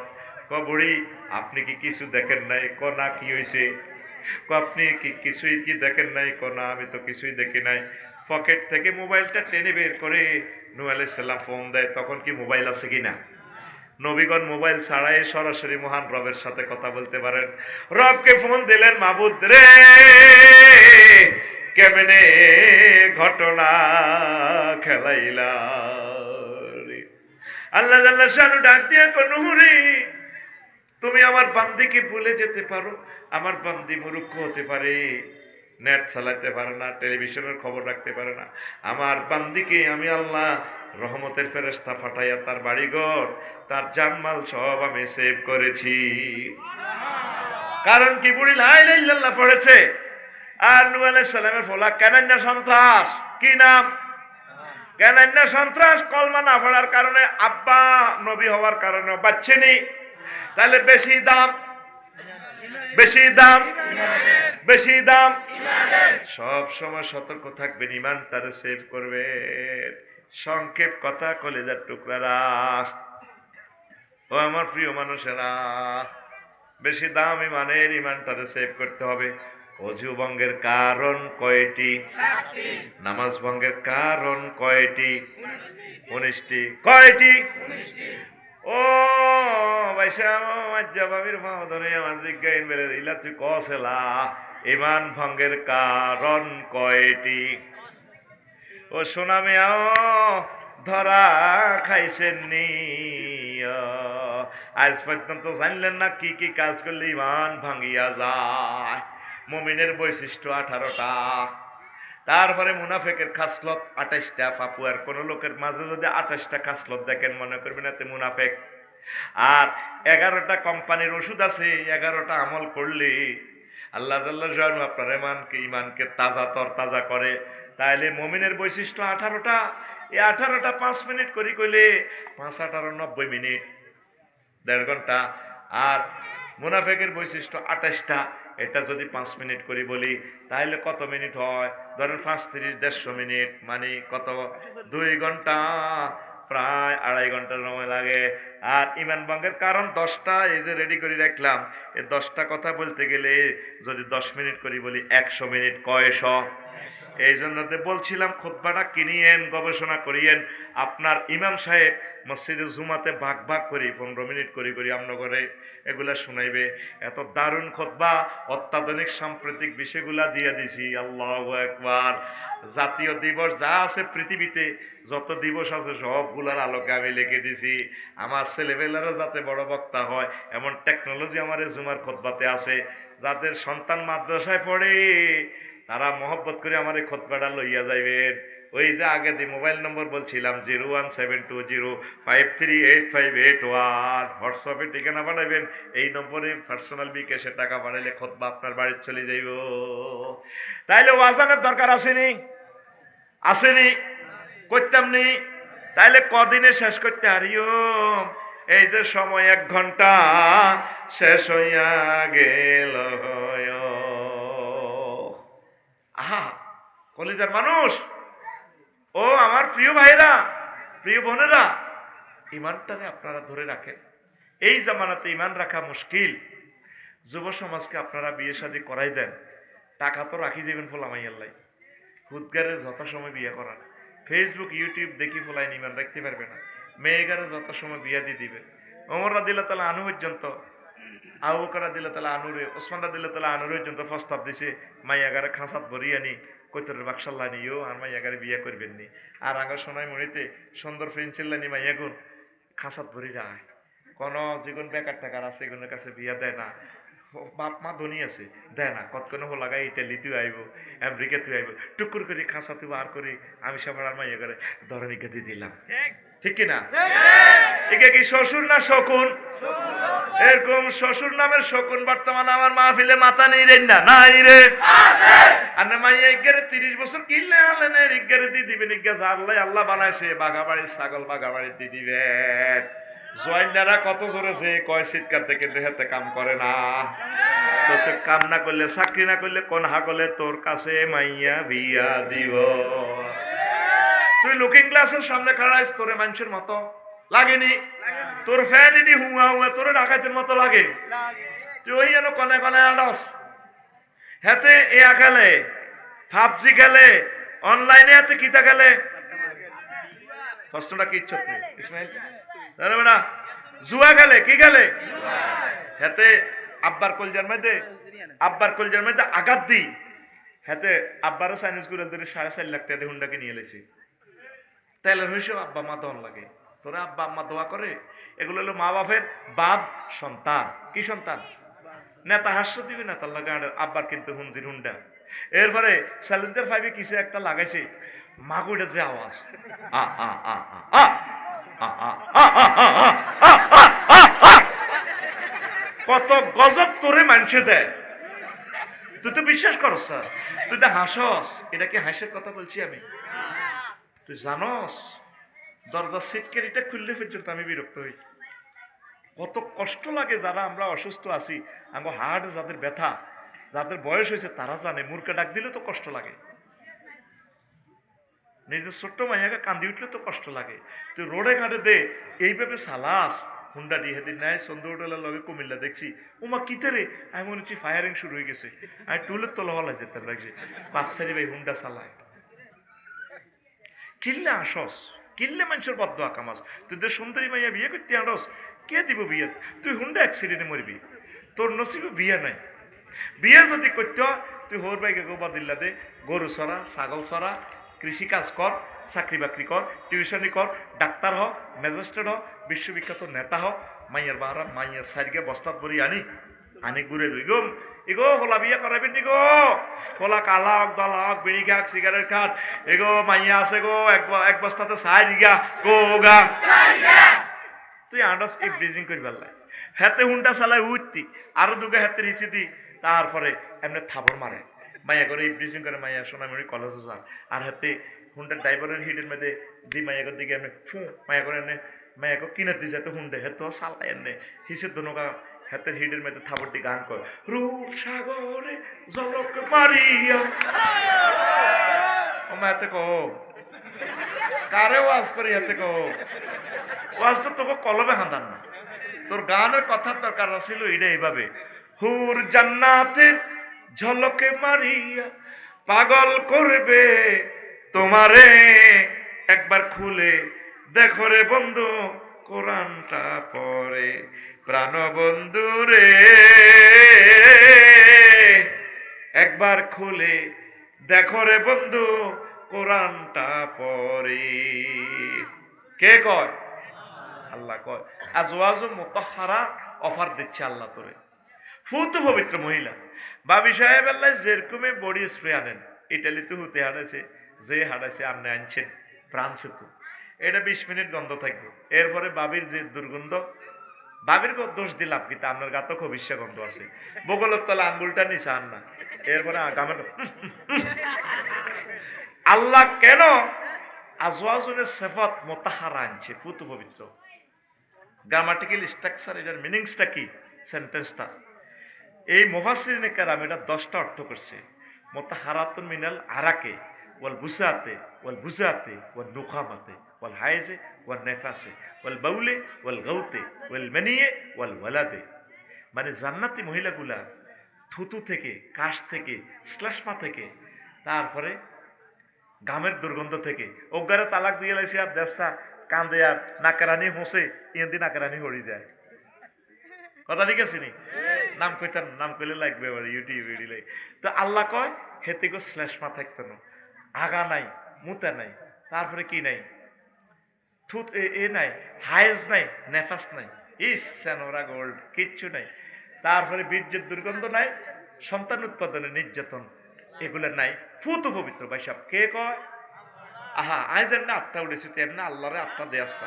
বুড়ি, আপনি কি কিছু দেখেন নাই? না, কি হয়েছে? আপনি কি কিছুই কি দেখেন নাই? না, আমি তো কিছুই দেখি নাই। পকেট থেকে মোবাইলটা টেনে বের করে নূহ আলাইহিস সালাম ফোন দেয়। তখন কি মোবাইল আছে কিনা? নবীগণ মোবাইল ছাড়াই সরাসরি মহান রবের সাথে কথা বলতে পারেন। রবকে ফোন দিলেন, মাবুদ রে, কেমনে ঘটনা খেলাইলা রে। আল্লাহ আল্লাহ শানু ডাক দিয়া নূহ রে, তুমি আমার বান্দিকে ভুলে যেতে পারো। আমার বান্দি মূর্খ হতে পারে, নেট চালাতে পারে না, টেলিভিশনের খবর রাখতে পারে না। আমার বান্দিকে আমি আল্লাহ রহমতের ফেরেশতা পাঠাইয়া তার বাড়িঘর, তার জানমাল সব আমি সেভ করেছি। কারণ কি? বুড়ি লা ইলাহা ইল্লাল্লাহ পড়েছে। আর নূহ আলাইহিস সালামের ফলা কানান্না সন্ত্রাস। কি নাম? কানান্না সন্ত্রাস। কলমা না পড়ার কারণে, আব্বা নবী হওয়ার কারণে বাচ্চেনি। তাহলে বেশি দাম, বেশি দাম, বেশি দাম। সব সময় সতর্ক থাকবেন, ইমানটারে সেভ করবেন। সংক্ষেপ কথা, কলিজার টুকরারা, ও আমার প্রিয় মানুষেরা, বেশি দাম ইমানের, ইমানটারে সেভ করতে হবে। অজু ভঙ্গের কারণ কয়টি? নামাজ ভঙ্গের কারণ কয়টি? 19টি। কয়টি? ও ভাইসা ভাবির ধরে আমার জিজ্ঞাসা বেড়ে দিলা, তুই কসেলা ইমান ভঙ্গের কারণ কয়টি? ও সোনা মেয়াও ধরা খাইছেন নি? আজ পর্যন্ত জানলেন না কি কি কাজ করলে ইমান ভাঙ্গিয়া যায়? মুমিনের বৈশিষ্ট্য 18টা। তারপরে মুনাফেকের খাসলত 28টা। পাপুয়ার কোন লোকের মাঝে যদি 28টা খাসলত দেখেন, মনে করবেন এতে মুনাফেক। আর 11টা কোম্পানির ওষুধ আছে, 11টা আমল করলে আল্লাহ জাল্লাহু শাআনহু আপনার ইমানকে তাজা তরতাজা করে। তাইলে মুমিনের বৈশিষ্ট্য 18টা। এই 18টা 5 মিনিট করি কইলে 5 18 90 মিনিট, 1.5 ঘন্টা। আর মুনাফেকের বৈশিষ্ট্য 28টা। এটা যদি 5 মিনিট করি বলি তাহলে কত মিনিট হয়? ধরেন 5 30 150 মিনিট, মানে কত? 2 ঘন্টা, প্রায় 2.5 ঘন্টা সময় লাগে। আর ইমান ভঙ্গের কারণ 10টা, এই যে রেডি করে রাখলাম। এই 10টা কথা বলতে গেলে যদি 10 মিনিট করি বলি 100 মিনিট। কয়শ? এই জন্য বলছিলাম খুতবাটা কিনিয়েন, গবেষণা করিয়েন। আপনার ইমাম সাহেব মসজিদে জুমাতে ভাগ ভাগ করি 15 মিনিট করি আমরা করে এগুলা শুনাইবে। এত দারুণ খুতবা, অত্যাধুনিক সাম্প্রতিক বিষয়গুলা দিয়ে দিছি। আল্লাহু আকবার। জাতীয় দিবস যা আছে পৃথিবীতে, যত দিবস আছে সবগুলার আলোকে আমি লিখে দিছি। আমার ছেলেবেলারা যাতে বড় বক্তা হয় এমন টেকনোলজি আমার এই জুমার খুতবাতে আছে। যাদের সন্তান মাদ্রাসায় পড়ে তারা মহব্বত করে আমার এই খুতবাটা লইয়া যাইবেন। ওই যে আগে দি মোবাইল নম্বর বলছিলাম 01720538581, হোয়াটসঅ্যাপে ঠিকানা পাঠাইবেন। এই নম্বরে পার্সোনাল বিকাশে টাকা পাঠাইলে খুতবা আপনার বাড়িতে চলে যাইব। তাইলে ওয়াজানের দরকার আসেনি? আসেনি? করতাম নি? তাইলে কদিনে শেষ করতে হারিও? এই যে সময় 1 ঘন্টা শেষ হইয়া গেল। আহা কলিজার মানুষ, ও আমার প্রিয় ভাইরা, প্রিয় বোনেরা, ইমানটারে আপনারা ধরে রাখেন। এই জামানাতে ইমান রাখা মুশকিল। যুব সমাজকে আপনারা বিয়ে শাদী করাই দেন, টাকা তো রাখি যাবেন ফোলামাইয়াল্লাই, হুদগারে যত সময় বিয়ে করান, ফেসবুক ইউটিউব দেখি ফোলাইন ইমান রাখতে পারবে না। মেয়েগারে যত সময় বিয়া দিয়ে দিবেন। ওমর রাদিয়াল্লাহু তাআলা আনহু পর্যন্ত, আবু বকর রাদিয়াল্লাহু তাআলা আনহুরে, ওসমান রাদিয়াল্লাহু তাআলা আনহুর পর্যন্ত প্রস্তাব দিছে মাইয়াগারে খাঁচাত ভরিয়ে আনি কৈতরের বাক্সাল্লা নিও আর মাইয়াগারে বিয়া করবেন নি। আর আগে সোনাই মরিতে সুন্দর ফ্রেন্সিল্লানি মাইয়াগুন খাঁচাত ভরি যায়। কোন যেগুন বেকার টাকার আছে এগুলোর কাছে বিয়া দেয় না। বাপ মা ধনী আছে, দেয় না। কতক্ষণ হো লাগাই ইটালিতেও আইব, আমেরিকাতেও আইব, টুকুর করে খাঁচাতেও আর করে আমি সবার আর মাইয়া করে ধরনীকে দিয়ে দিলাম। ঠিক কিনা? একে কি শ্বশুর না শকুন? এরকম শ্বশুর নামের শকুন বর্তমানে আমার মাহফিলে মাথা নেই রে, না নাই রে। আর না মাইয়া ইজ্ঞারে 30 বছর কিনলে আনলেন ইজ্ঞারে দিয়ে দিবেন। ইজ্ঞা জানলাই আল্লাহ বানাইছে বাগাবাড়ির ছাগল বাগাবাড়ির দিয়ে দিবেন। জয়েন্টারা কত জোরেছে কয় চিৎকার থেকে দেহাতে কাম করে না। তো কাম না করলে, চাকরি না করলে কোন হাগলে তোর কাছে মাইয়া বিয়া দিব। তুই লুকিং গ্লাসের সামনে খাড়াইস, তোরে মানুষের মতো লাগেনি? তোর ফ্যান এটি হুয়া হুয়া তোরে ডাকাতের মতো লাগে? তুই ওই যেন কনে কনে আড়স। হাতে এয়া খেলে, পাবজি খেলে, অনলাইনে হাতে কিতা খেলে। প্রশ্নটা কি ইচ্ছা ইসমাইল? বেটা জুয়া খেলে, কি খেলে? হাতে আব্বার কলজার মধ্যে আঘাত দি। হাতে আব্বারও চাইনিজ করে 4.5 লাখ টাকা হুন্ডাকে নিয়ে এলেছে। তাইলে হয়েছে আব্বা মা দন লাগে, তোরা আব্বা আম্মা দোয়া করে। এগুলো হলো মা বাপের বাদ সন্তান। কি সন্তান? নেতা হাস্য দিবি না তার লাগে আব্বার কিন্তু হুঞ্জির হুন্ডা। এরপরে স্যালেন্ডার 5 কিছু একটা লাগাইছে, মাগুটা যে আওয়াজ, আ আ আ আ কত গজব তোরে মানুষে দেয়। তুই তো বিশ্বাস করস, তুই তো হাসস। এটা কি হাসের কথা বলছি আমি? তুই জানস দরজা সিটকেরিটা খুললে পর্যন্ত আমি বিরক্ত হই। কত কষ্ট লাগে যারা আমরা অসুস্থ আছি, আমার হার্ট যাদের ব্যথা, যাদের বয়স হয়েছে তারা জানে। মুরকে ডাক দিলে তো কষ্ট লাগে, নিজের ছোট্ট মাইয়াকে কান্দি উঠলে তো কষ্ট লাগে। তুই রোডে ঘাটে দে এইভাবে সালাস হুন্ডা দিয়ে হেদিন নাই সন্ধ্যা লগে কুমিল্লা দেখছি, ওমা কিতে রে, আমি মনে হচ্ছি ফায়ারিং শুরু হয়ে গেছে। আমি টুলের তলা হলাই যেতে লাগছে, বাপসারি ভাই হুন্ডা চালায়। কিনলে আসস, কিনলে মানুষের বদ্ধ আকামাস। তুই তো সুন্দরী মাইয়া বিয়ে করতে আনস, কে দিব বিয়ে? তুই হুন্ডা অ্যাক্সিডেন্টে মরবি, তোর নসিবে বিয়ে নাই। বিয়ে যদি করতে তুই হোর বাইকে গোবা দিল্লা দে, গরু ছড়া, ছাগল ছড়া, কৃষি কাজ কর, চাকরি বাকরি কর, টিউশনি কর, ডাক্তার হ, ম্যাজিস্ট্রেট হ, বিশ্ববিখ্যাত নেতা হ। মাইয়ার বাহারা মাইয়ার সাইডকে বস্তাত ভরি আনি ঘুরে লই গো। এগো হোলা বিয়ে করাবেন নি গো, হোলা কালা হক দলা হক বিড়ি খাক সিগারেট খাক, এগো মাইয়া আছে গো এক বস্তাতে সাইড গা গো গা। তুই আন্ডাস এই ব্রিজিং করি পারলাই। হাতে হুন্ডা চালায় উঠতি, আরো দুগে হাতে রিচি দি, তারপরে এমনি থাবর মারে। মাইয়া করে এই ব্রিজিং করে মাইয়া সোনামণি কলেজে যান। আর হাতে হুন্ডার ড্রাইভারের হিটের মধ্যে দি মাইয়া করে দিকে এমনি ফু মাইয়া করে এনে মাইয়াকে কিনে দিছে তো হুন্ডে হেতো চালায় এনে হিসের দনকা হাতের হিটের মধ্যে থাবরটি গান কর, রূপ সাগরে জলক মারিয়া। ও মা হাতে কো কারে ওয়াজ করি, হাতে কো ওয়াজ তো তোকে কলমে হাঁদান না। তোর গানের কথার দরকার ছিল এটা এইভাবে, হুর জান্নাতের ঝলকে মারিয়া পাগল করবে তোমারে, একবার খুলে দেখো রে বন্ধু কোরআনটা পড়ে। প্রাণ বন্ধু রে একবার খুলে দেখো রে বন্ধু কোরআনটা পড়ে। কে কয়? আল্লাহ কয়। আজওয়াজু মুতাহহারা অফার দিচ্ছে আল্লাহ তোরে, ফুত পবিত্র মহিলা। বাবি সাহেব আল্লাহ যেরকমে বডি স্প্রে আনেন, ইটালিতে হতে হারাইছে, যে হারাইছে আপনি আনছেন প্রাণ সেতু, এটা 20 মিনিট গন্ধ থাকবে। এরপরে বাবির যে দুর্গন্ধ, বাবির দোষ দিলাম কিন্তু আপনার গাতে খুব ইচ্ছা গন্ধ আছে, বগলের তলা আঙ্গুলটা নিচে আন না, এরপরে আগামে আল্লাহ কেন আজওয়াজুনের সিফাত মুতাহহারা আনছে, ফুত পবিত্র। গ্রামাটিক্যাল স্ট্রাকচার, এটার মিনিংসটা কি, সেন্টেন্সটা এই মুফাসসিরিনে কেরাম এটা 10টা অর্থ করছে। মুতাহহারাতুন মিনাল আরাকে ওয়াল বুসাতে ওয়াল বুজাতে ওয়াল নুখামাতে ওয়াল হাইজে ওয়াল নেফাসে ওয়াল বাউলে ওয়াল গাউতে ওয়াল মানিয়ে ওয়াল ওয়ালাদে। মানে জান্নাতি মহিলাগুলা থুতু থেকে, কাশ থেকে, শ্লেষ্মা থেকে, তারপরে গামের দুর্গন্ধ থেকে, ওগারে তালাক দিয়ে লাইছে আর দেশা কান্দে আর নাকেরানি হোসে, ইয়েন্দি নাকেরানি হরি যায়। কথা ঠিক আছে নি? নাম কইতাম, নাম কইলে লাগবে আবার ইউটিউব ভিডিও। তো আল্লাহ কয় হেতে গো শ্লেষ্মা থাকতো না, আগা নাই, মুতা নাই, তারপরে কি নাই, থুত এ নাই, হায়েজ নাই, নেফাস নাই, ইস সেনোরা গোল্ড কিচ্ছু নাই। তারপরে বীর্যের দুর্গন্ধ নাই, সন্তান উৎপাদনে নির্যাতন এগুলো নাই, ফুত পবিত্র। ভাই সাহেব কে কয়? আহা আজ এমনি আটটা উঠেছি, তেমনি আল্লাহরে আটটা দেয়াচ্ছা,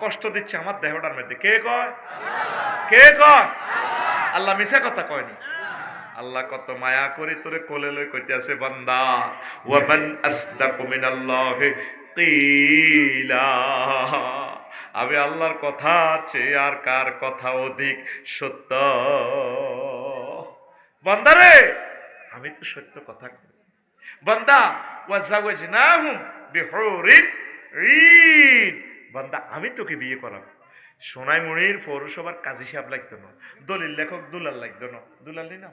কষ্ট দিচ্ছে আমার দেহটার মধ্যে। কে কয়? কে কয়? আল্লাহ মিছা কথা কয়নি। আল্লাহ কত মায়া করে তোরে কোলে লই কইতে আছে, বান্দা ওয়া মান আসদাকু মিনাল্লাহি কিলা। আমি আল্লাহর কথা আছে আর কার কথা অধিক সত্য? বান্দারে আমি তো সত্য কথা কই। বান্দা ওয়া জাওয়াজনাহুম বিহুরিন ঈন, বান্দা আমি তোকে বিয়ে করাবো। সোনাইমুড়ির পৌরসভার কাজী সাহেব লাগতো না, দলিল লেখক দুলাল লাগতো না, দুলাল নেই না,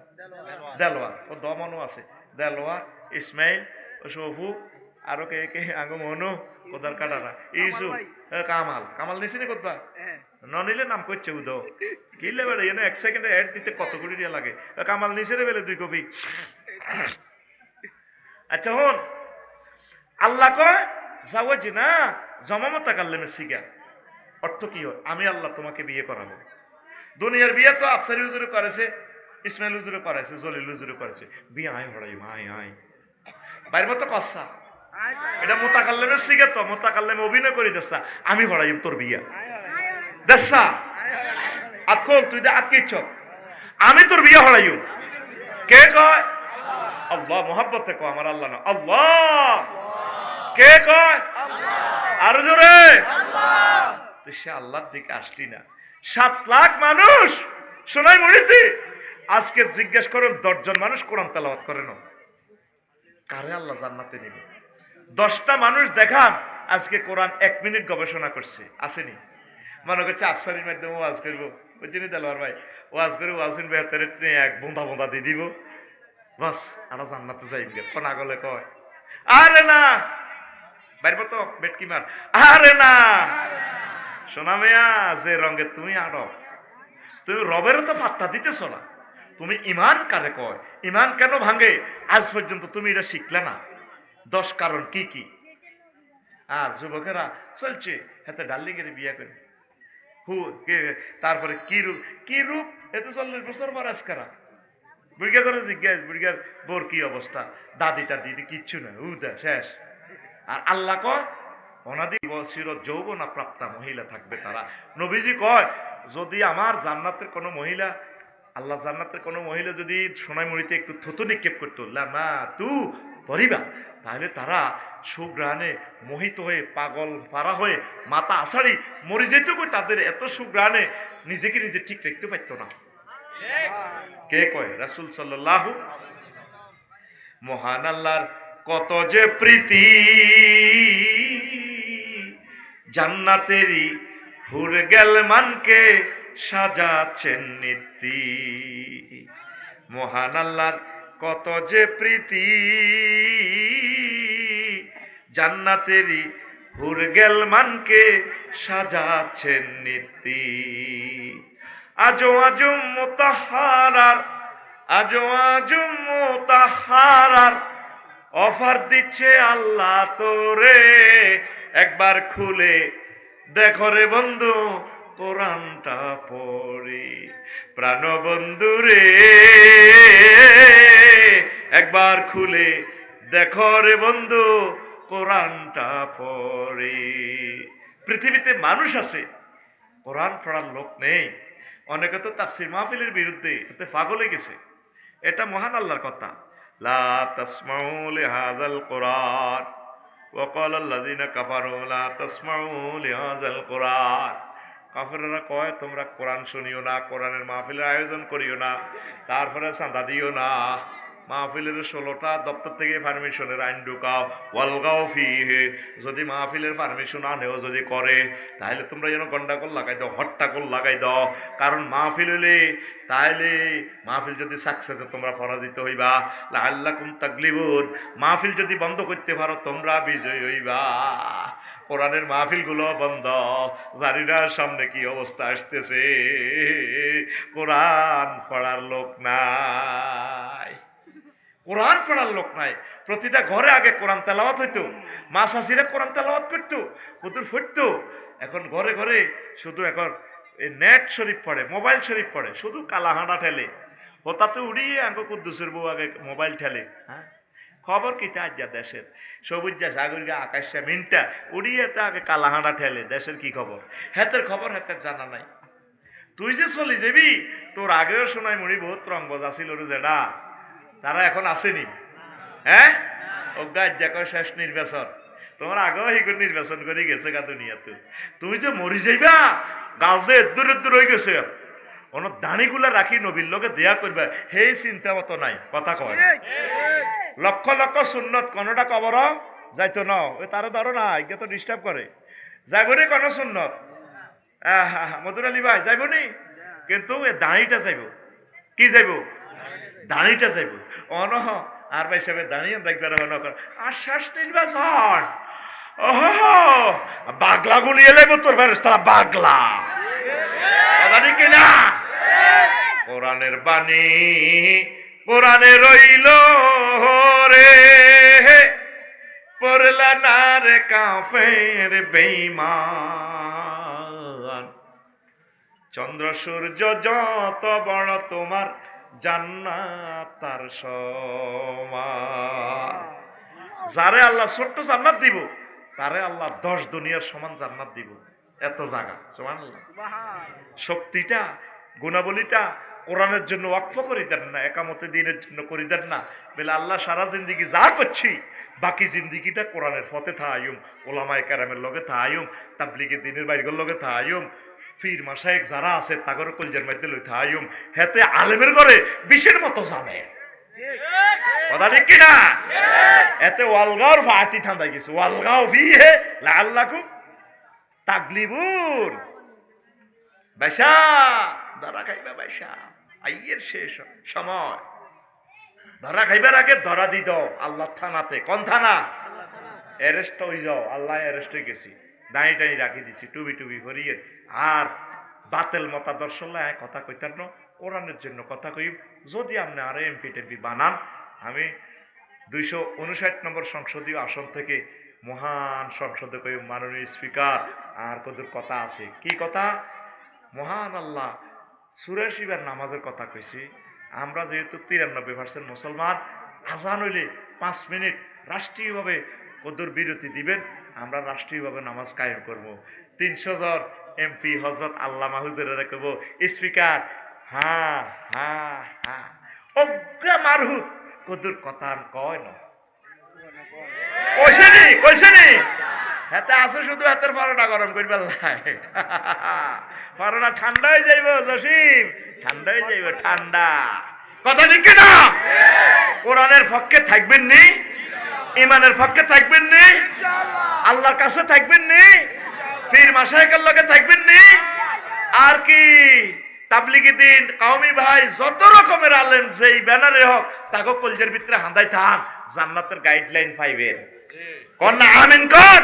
দেলোয়ার, ও দমনও আছে, দেলোয়ার, ইসমাইল, ও সফু, আরো কে কে আগে মনু, কোদার কাটারা, ইসু, কামাল, কামাল নিছি নি কোথা নিলে নাম করছে উদ কিনলে বেড়ে এনে 1 সেকেন্ডে অ্যাড দিতে কত কোটি টাকা লাগে, কামাল নিচে রে বেলে 2 কপি। আচ্ছা হন, আল্লাহ কয় যাওয়া যে না জমামতা কাল্লেমের সিগা অর্থ কি হয়? আমি আল্লাহ তোমাকে বিয়ে করাবো। দুনিয়ার বিয়ে তো আফসারি হুজুরে করেছে, ইসমাইল হুজুরে করেছে, জলিল হুজুরে করেছে, বিয়ে আয় হড়াই আয় আয় বাইর মতো কসা, এটা মোতাকাল্লেমের সিগা তো, মোতাকাল্লেমে অভিনয় করে দেসা আমি হড়াইম তোর বিয়া দেসা আতকল তুই দে আতকে ইচ্ছ আমি তোর বিয়া হড়াইম। কে কয়? আল্লাহ। মোহাব্বতে কয় আমার আল্লাহ না, আল্লাহ। কে কয়? আরো জোরে। তুই সে আল্লাহর দিকে আসলি না। 7 লাখ মানুষ সোনাইমুড়িতে আজকে জিজ্ঞেস করেন 10 জন মানুষ কোরআন তেলাওয়াত করে না, কারে আল্লাহ জান্নাতে নেবে? 10টা মানুষ দেখান আজকে কোরআন 1 মিনিট গবেষণা করছে, আসেনি? মনে করছে আফসারির মাধ্যমে ওয়াজ করবো, ওই জন্য দেলোয়ার ভাই ওয়াজ করে ওয়াজিন বেহতারের এক বোঁদা বোঁদা দিয়ে দিব, বাস আমরা জান্নাতে যাইবে। কোন আগলে কয় আরে না বাইর তো বেটকি মার, আরে না সোনা মেয়া যে রঙে তুমি আড়ো, তুমি রবেরও তো পাত্তা দিতেছ না। তুমি ইমান কারে কয়, ইমান কেন ভাঙে আজ পর্যন্ত তুমি এটা শিখলে না। 10 কারণ কি কি? আর যুবকেরা চলছে হাতে ডাল্লিগের বিয়া করে তারপরে কি রূপ, কি রূপ, এত 40 বছর পর আজকারা বুড়িয়া করে জিজ্ঞাস বুড়িয়ার বোর কি অবস্থা, দাদিটা দিদি কিচ্ছু না, উদা শেষ। আর আল্লাহ কয় অনাদি চির যৌবনা প্রাপ্তা মহিলা থাকবে তারা। নবীজি কয় যদি আমার জান্নাতের কোনো মহিলা, আল্লাহ জান্নাতের কোনো মহিলা যদি সোনাইমুড়িতে একটু থুতু নিক্ষেপ করতো না তু পরিবা, তাহলে তারা সুগ্রানে মোহিত হয়ে পাগল পারা হয়ে মাথা আষাড়ি মরে যেত, তাদের এত সুগ্রানে নিজেকে নিজে ঠিক রাখতে পারতো না। কে কয়? রাসূল সাল্লাল্লাহু। মহান আল্লাহর কত যে প্রীতি, জান্নাতেরই হুর গেলমানকে সাজাচ্ছেন নীতি। মহান আল্লাহর কত যে প্রীতি, জান্নাতেরই হুর গেলমানকে সাজাচ্ছেন নীতি। আজো আজম মুতাহারার, আজো আজম মুতাহারার অফার দিচ্ছে আল্লাহ তোরে, একবার খুলে দেখো রে বন্ধু কোরআনটা পড়ি। প্রাণ বন্ধু রে একবার খুলে দেখো রে বন্ধু কোরআনটা পড়ি। পৃথিবীতে মানুষ আছে, কোরআন পড়ার লোক নেই। অনেকে তো তাফসীর মাহফিলের বিরুদ্ধে, এতে পাগল হয়ে গেছে। এটা মহান আল্লাহর কথা, লা তাসমাউ লিহাযাল কুরআন ওয়া ক্বালা আল্লাযীনা কাফারু লা তাসমাউ লিহাযাল কুরআন। কাফেররা কয় তোমরা কোরআন শুনিও না, কোরআনের মাহফিলের আয়োজন করিও না, তারপরে চাঁদা দিও না। মাহফিলের 16টা দপ্তর থেকে পারমিশনের আইন ঢুকাও, ওয়ালগাও ফিহে। যদি মাহফিলের পারমিশন আনেও যদি করে, তাহলে তোমরা যেন গন্ডাগোল লাগাই দাও, হট্টাগোল লাগাই দাও। কারণ মাহফিল হলে, তাহলে মাহফিল যদি সাকসেস তোমরা পরাজিত হইবা। লাআল্লাকুম তাগলিবুন, মাহফিল যদি বন্ধ করতে পারো তোমরা বিজয় হইবা। কোরআনের মাহফিলগুলো বন্ধ, জানি না সামনে কি অবস্থা আসতেছে। কোরআন পড়ার লোক নাই, কোরআন পড়ার লোক নাই। প্রতিটা ঘরে আগে কোরআন তেলাওয়াত হইতো, মা শাশিরা কোরআন তেলাওয়াত করতো, হুজুর পড়তো। এখন ঘরে ঘরে শুধু এখন নেট শরীফ পড়ে, মোবাইল শরীফ পড়ে, শুধু কালাহাঁড়া ঠেলে। হতাতে উড়িয়ে আঙ্গ কুদ্দুসের বউ আগে মোবাইল ঠেলে। হ্যাঁ, খবর কিতা আজ্ঞা দেশের সবুজ যা সাগরিকা আকাশটা মিনটা উড়িয়ে তো আগে কালাহাঁড়া ঠেলে। দেশের কি খবর, হেতের খবর হেতের জানা নাই। তুই যে চলি যাবি, তোর আগেও শোনাই মুড়ি বহুত রংবাজ আসিল রে যেটা, তারা এখন আসেনি। হ্যাঁ, অজ্ঞা দেখো শেষ নির্বাচন, তোমার আগেও হিগুর নির্বাচন করে গেছে গা দুনিয়াতে। তুমি যে মরি যাইবা, গাল যে এদ্দুর এদ্দুর হয়ে গেছে, অন্য দাঁড়িগুলা রাখি নবীর লোকে দেয়া করবে, সেই চিন্তা মতো নাই। কথা কয় লক্ষ লক্ষ সুন্নত কোনটা কবর যাইতো না, ওই তারা ধরো না, একে তো ডিস্টার্ব করে। যাইব নি কোন সুন্নত? মধুর আলী ভাই যাইব নি, কিন্তু এ দাঁড়িটা যাইব। কি যাইব? দাঁড়িটা যাইব। অন আর ভাই সাহেব দাঁড়িয়ে রাখবে আশ্বাস নির্বাচন। বাগলা গুলিয়ে লাইব তোর ফেরেস তারা বাগলা। কথা কিনা? কোরআনের বাণী কোরআনে রইল রে, পড়লা না রে কাফের বেঈমান। চন্দ্র সূর্য যত বড় তোমার জান্নাত তার সমান। যারে আল্লাহ ছোট্ট জান্নাত দিব, তারে আল্লাহ 10 দুনিয়ার সমান জান্নাত দিব। এত জায়গা, সুবহানাল্লাহ। শক্তিটা, গুণাবলীটা কোরআনের জন্য ওয়াকফ করে দেন না, একামতে দিনের জন্য করে দেন না। বলে আল্লাহ সারা জিন্দিগি যা করছি, বাকি জিন্দিগিটা কোরআনের পথে থাইম, ওলামায়ে কেরামের লগে থাইম, তাবলীগে দিনের বাইরের লগে থাইম, পীর মাশায়েখ যারা আছে তাগর কলজের মধ্যে লই থাইম। হেতে আলেমের ঘরে বিষের মতো জানে। কথা ঠিক কিনা? এতে ওয়ালগাওর ফাটি ঠান্ডা গেছে, ওয়ালগাও ফিহে লাআল্লাকুম তাগলিবুন। বাইশা ধরা খাইবা, বাইশা আইয়ের শেষ সময়। ধরা খাইবার আগে ধরা দি দাও আল্লাহ থানাতে। কোন থানা? অ্যারেস্ট হয়ে যাও, আল্লাহ অ্যারেস্ট হয়ে গেছি, দাঁড়ি টাই রাখি দিছি টুবি টুবি ভরিয়ে। আর বাতেল মতাদর্শ কথা কইতার ন, কোরআনের জন্য কথা কই। যদি আপনি আরো এমপি টেমপি বানান, আমি 259 নম্বর সংসদীয় আসন থেকে মহান সংসদে কই মাননীয় স্পিকার আর কদর কথা আছে। কি কথা? মহান আল্লাহ 84 বার নামাজের কথা কইছি। আমরা যেহেতু 93% মুসলমান, আজান হইলে 5 মিনিট রাষ্ট্রীয়ভাবে কদর বিরতি দিবেন, আমরা রাষ্ট্রীয়ভাবে নামাজ কায়েম করব। 300 জন এমপি হজরত আল্লাহ মাহুদের রাখবো, স্পিকার হ্যাঁ হ্যাঁ হ্যাঁ অগ্রা মারহুত কদর কথা কয় না, কইছেনি হাতে আছে শুধু হাতের পরোটা গরম করবে, পরোটা ঠান্ডা হয়ে যাইব জসিম, ঠান্ডা হয়ে যাইব, ঠান্ডা। কথা ঠিক না? কোরআনের পক্ষে থাকবেন নি, ইমানের পক্ষে থাকবেন নি, আল্লাহর কাছে থাকবেন নি, পীর মাশায়েখের লগে থাকবেন নি, আর কি তাবলিগি দিন কওমি ভাই যত রকমের আলেম যেই ব্যানারে হোক তাকে কলজের ভিতরে হাঁদাই থান জান্নাতের গাইডলাইন পাইবেন কোন না আমিন কোন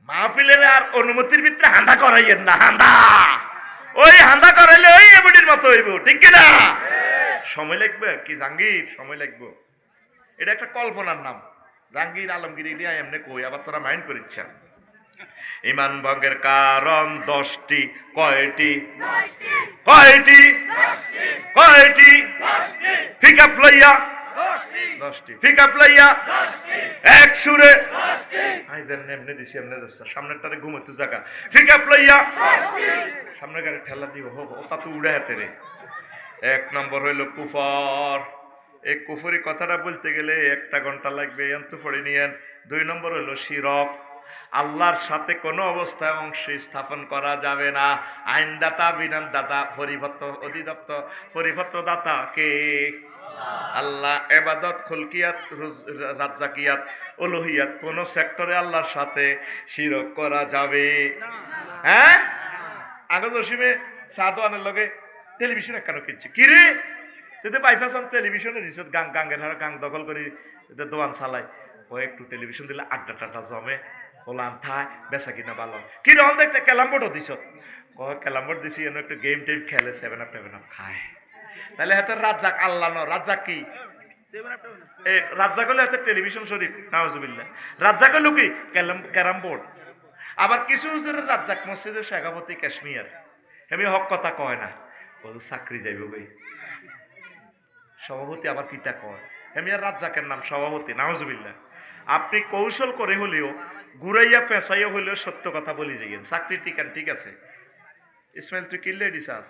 মাহফিলের আর অনুমতির ভিতরে হাঁদা করাইয়েন না হাঁদা ওই হাঁদা করাইলে ওই এমডির মতো হইব ঠিক কি না সময় লাগবে কি জাহাঙ্গীর সময় লাগবে এটা একটা কল্পনার নাম জাহাঙ্গীর আলমগীর দিয়া এমনি কই আবার তোরা মাইন্ড করিচ্ছ ইমান ভঙ্গের কারণ 10টি কয়টি কয়টি কয়টি পিকআপ লইয়া 10টি পিকআপ লইয়া 1 সুরে আইজেন এমনি দিছি এমনি দস্তা সামনেরটারে ঘুমোতো জায়গা পিকআপ লইয়া 10টি সামনে গাড়ি ঠেলা দিব হো ওটা তো উড়ে হাতে রে 1 নম্বর হইল কুফর এই কুফরি কথাটা বলতে গেলে 1 ঘন্টা লাগবে এন্তু পড়ে নিয়েন 2 নম্বর হলো শিরক আল্লাহর সাথে কোনো অবস্থায় অংশ স্থাপন করা যাবে না আইনদাতা বিধানদাতা পরিপত্র অধিদপ্তর পরিপত্র দাতা কে আল্লাহ ইবাদত খুলকিয়াত রাজ্জাকিয়াত উলুহিয়াত কোন সেক্টরে আল্লাহর সাথে শিরক করা যাবে হ্যাঁ আগে জসিমে সাদওয়ানের লগে টেলিভিশন কেন কিনছি কি রে যদি বাইপাস টেলিভিশনে রিসোর্ট গাঙ্গের হারা গাং দখল করি দোকান চালায় ও একটু টেলিভিশন দিলে আড্ডা টাড্ডা জমে ওলান থায় বেচা কিনা ভালো কি রকম দেখতে ক্যালাম বোর্ডও দিছ ক্যালাম বোর্ড দিছি এনে একটু গেম টেম খেলে 7 আপ খায় তাহলে হাতে রাজ্জাক আল্লাহ ন রাজ্জাক কি রাজ্জাক হলে হাতে টেলিভিশন শরীফ নাউজুবিল্লাহ রাজ্জাক হলো কি ক্যারাম বোর্ড আবার কিছু হুজুরের রাজ্জাক মসজিদের শেখাপতি কাশ্মীর এমনি হক কথা কয় না বলছে চাকরি যাইব ভাই সভাপতি আবার কিতা কয় এমনি আর রাজ্জাকের নাম সভাপতি নাউজুবিল্লাহ আপনি কৌশল করে হলেও ঘুরাইয়া পেঁচাইয়া হলেও সত্য কথা বলি যাইয়েন চাকরি টিকান ঠিক আছে ইসমাইল তুই কিনলে দিছাস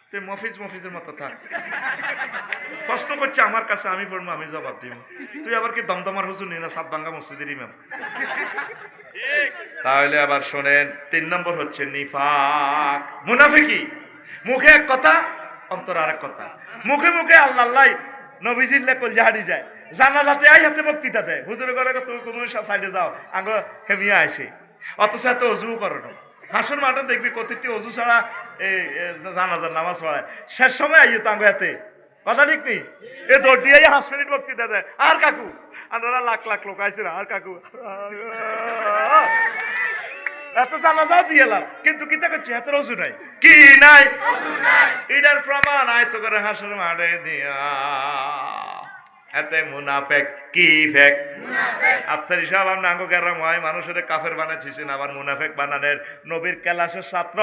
তুই মফিজের মতো থাক প্রশ্ন করছে আমার কাছে আমি পড়বো আমি জবাব দিব তুই আবার কি দমদমার হুজুর নি না সাতভাঙ্গা মসজিদের ইমাম তাহলে আবার শোনেন 3 নম্বর হচ্ছে নিফাক মুনাফিকি মুখে এক কথা অন্তর আর এক কথা মুখে মুখে আল্লাহ আল্লাহ নবীজির লেকল জাহাড়ি যায় জানাজাতে আই হাতে বক্তৃতা দেয় হুজুরে করে তুই কোনো সাইডে যাও আঙ্গ হেমিয়া আসে অথচ এত অজু করো না হাসুর মাঠে দেখবি প্রতিটি অজু ছাড়া এই জানাজার নামাজ পড়ায় শেষ সময় আইও তো আঙ্গ হাতে কথা ঠিক নেই এ দৌড় দিয়ে 5 মিনিট বক্তৃতা দেয় আর কাকু আমরা লাখ লাখ লোক আইছে না আর কাকু এত জানাজাও দিয়ে এলাম কিন্তু কিতা করছি এত অজু নাই কি নাই এটার প্রমাণ আয়তো করে হাসুর মাঠে দিয়া এতে মুনাফেক কি ফেক আফসারি সাহেব আপনি আঙ্গ গেরাম হয় মানুষের কাফের বানাইছেন আবার মুনাফেক বানানের নবীর কেলাসের ছাত্র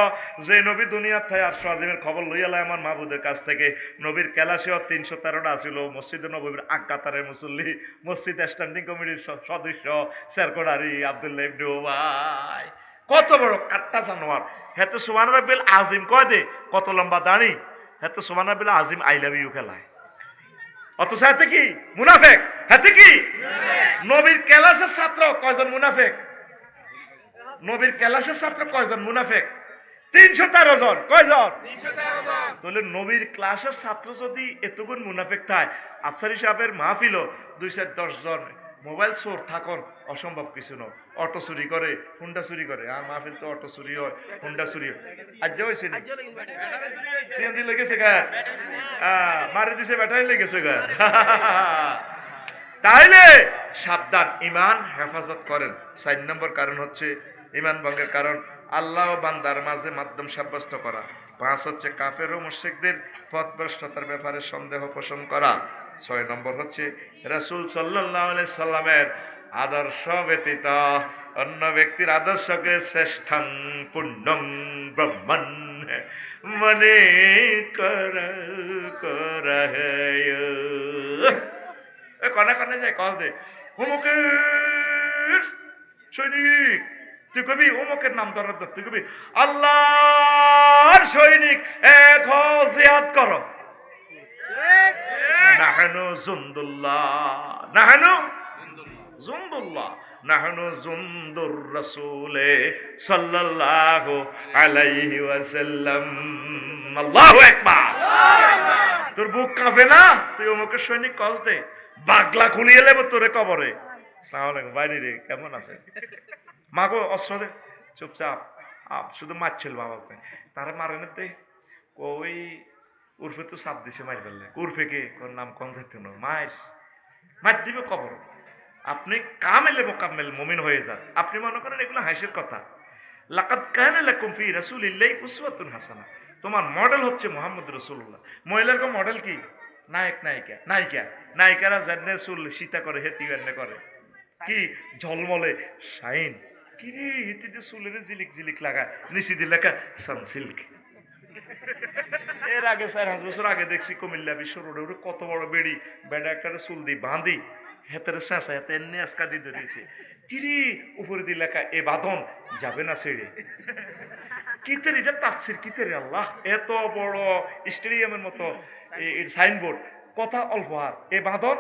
যে নবী দুনিয়ার থাই আর সাদিমের খবর লইয়ালে আমার মাহবুদের কাছ থেকে নবীর কেলাসেও 313টা আছিল মসজিদে নবীর আজ্ঞাতারের মুসল্লি মসজিদ স্ট্যান্ডিং কমিটির সদস্য সেরকোডারি আব্দুল্লাহ ইবনে উবাই কত বড় কাট্টা জানোয়ার হেতে সুবহান রাব্বিল আজিম কয় দে কত লম্বা দাড়ি হেতে সুবহান রাব্বিল আজিম আই লাভ ইউ খেলায় অথচ হাতে কি মুনাফেক হাতে কি নবীর কেলাসের ছাত্র কয়জন মুনাফেক নবীর কেলাসের ছাত্র কয়জন মুনাফেক 313 জন কয়জন 313 জন তাহলে নবীর ক্লাসের ছাত্র যদি এতগুণ মুনাফেক থাকে আফসারি সাহেবের মাহফিল 210 জন মোবাইল চোর থাকুন অসম্ভব কিছু নয় অটো চুরি করে হুন্ডা চুরি করে আর মাহফিল তো অটো চুরি হয় হুন্ডা চুরি হয় আজ হয়েছে সিএনজি লেগেছে গা মারি দিছে ব্যাটারি লেগেছে গা তাইলে সাবধান ইমান হেফাজত করেন 4 নম্বর কারণ হচ্ছে ইমান ভঙ্গের কারণ আল্লাহ ও বান্দার মাঝে মাধ্যম সাব্যস্ত করা 5 হচ্ছে কাফের ও মুশরিকদের পথভ্রষ্টতার ব্যাপারে সন্দেহ পোষণ করা 6 নম্বর হচ্ছে রাসূল সাল্লাল্লাহু আলাইহি সাল্লামের আদর্শ ব্যতীত অন্য ব্যক্তির আদর্শকে শ্রেষ্ঠং পুণ্যং ব্রহ্মণ মনে করা কনে কনে যায় কস দে অমুকের সৈনিক তুই কবি অমুকের নাম ধর তুই কবি আল্লাহর সৈনিক এক জিহাদ করো নাহানু জুন্দুল্লাহ নাহানু জুন্দুল্লাহ নাহানু জুন্দুর রাসূলে সাল্লাল্লাহু আলাইহি ওয়াসাল্লাম আল্লাহু আকবার তোর বুক কাঁপে না তুই অমুকের সৈনিক কস দে বাগলা খুলিয়ে এলে তোরে কবরে আসসালামু আলাইকুম বাইরে রে কেমন আছে মাগো অস্ত্র দে চুপচাপ শুধু মারছিল বাবা, তারা মারে না তে ওই উর্ফে তো চাপ দিছে মারি ফেললে, উর্ফে কে কোন নাম কোন যাইতে না মার মার দিবে কবর। আপনি কামেলে মোকাম্মেল মুমিন হয়ে যান। আপনি মনে করেন এগুলো হাসির কথা। লাকাদ কানা লাকুম ফি রাসূলিল্লাহি উসওয়াতুন হাসানাহ, তোমার মডেল হচ্ছে মুহাম্মদ রাসূলুল্লাহ। মহিলার কো মডেল কি? নায়ক নায়িকা, নায়িকা নায়িকারা জান্নে চুল সীতা করে হেতি এনে করে কি ঝলমলে শাইন, কি রে হেতিতে চুলের জিলিক জিলিক লাগা, নিচি দি লেখা সানসিল্ক। এর আগে 4-5 বছর আগে দেখছি কুমিল্লা বিশ্ব রোডে কত বড় বেড়ি বেড়া একটা চুল দি বাঁধি হেতের চেঁচা হেতে এমনি আজকা দিয়ে দিয়েছে, কিরে উপরে দিয়ে লেখা এ বাঁধন যাবে না ছেড়ে। কিতের এটা তাফসির কিতের আল্লাহ, এত বড় স্টেডিয়ামের মতো সাইনবোর্ড, কথা অল্প আর এ বাঁধন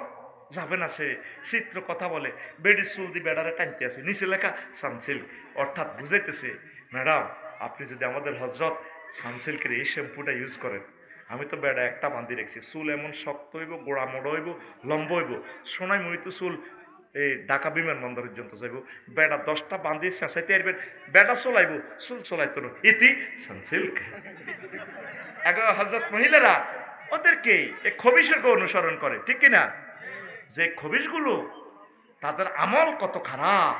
যাবে না ছেড়ে, চিত্র কথা বলে বেডির চুল দিয়ে বেড়ারে টানতে আছে, নিচে লেখা সানসিল্ক। অর্থাৎ বুঝাইতেছে ম্যাডাম আপনি যদি আমাদের হজরত সানসিল্কের এই শ্যাম্পুটা ইউজ করেন, আমি তো বেড়া একটা বান্ধি রেখেছি, চুল এমন শক্ত হইব, গোড়া মোড় হইব, লম্বা হইব, সোনাই মহিত চুল এই ঢাকা বিমান বন্দর পর্যন্ত যাইব, বেড়া 10টা বান্ধি চেঁচাইতে আসবেন, বেড়া চলাইব, চুল চলাইতো না, ইতি সানসিল্ক। এখন হজরত মহিলারা ওদেরকে এই খবিশকে অনুসরণ করে, ঠিক কিনা? যে খবিশগুলো তাদের আমল কত খারাপ,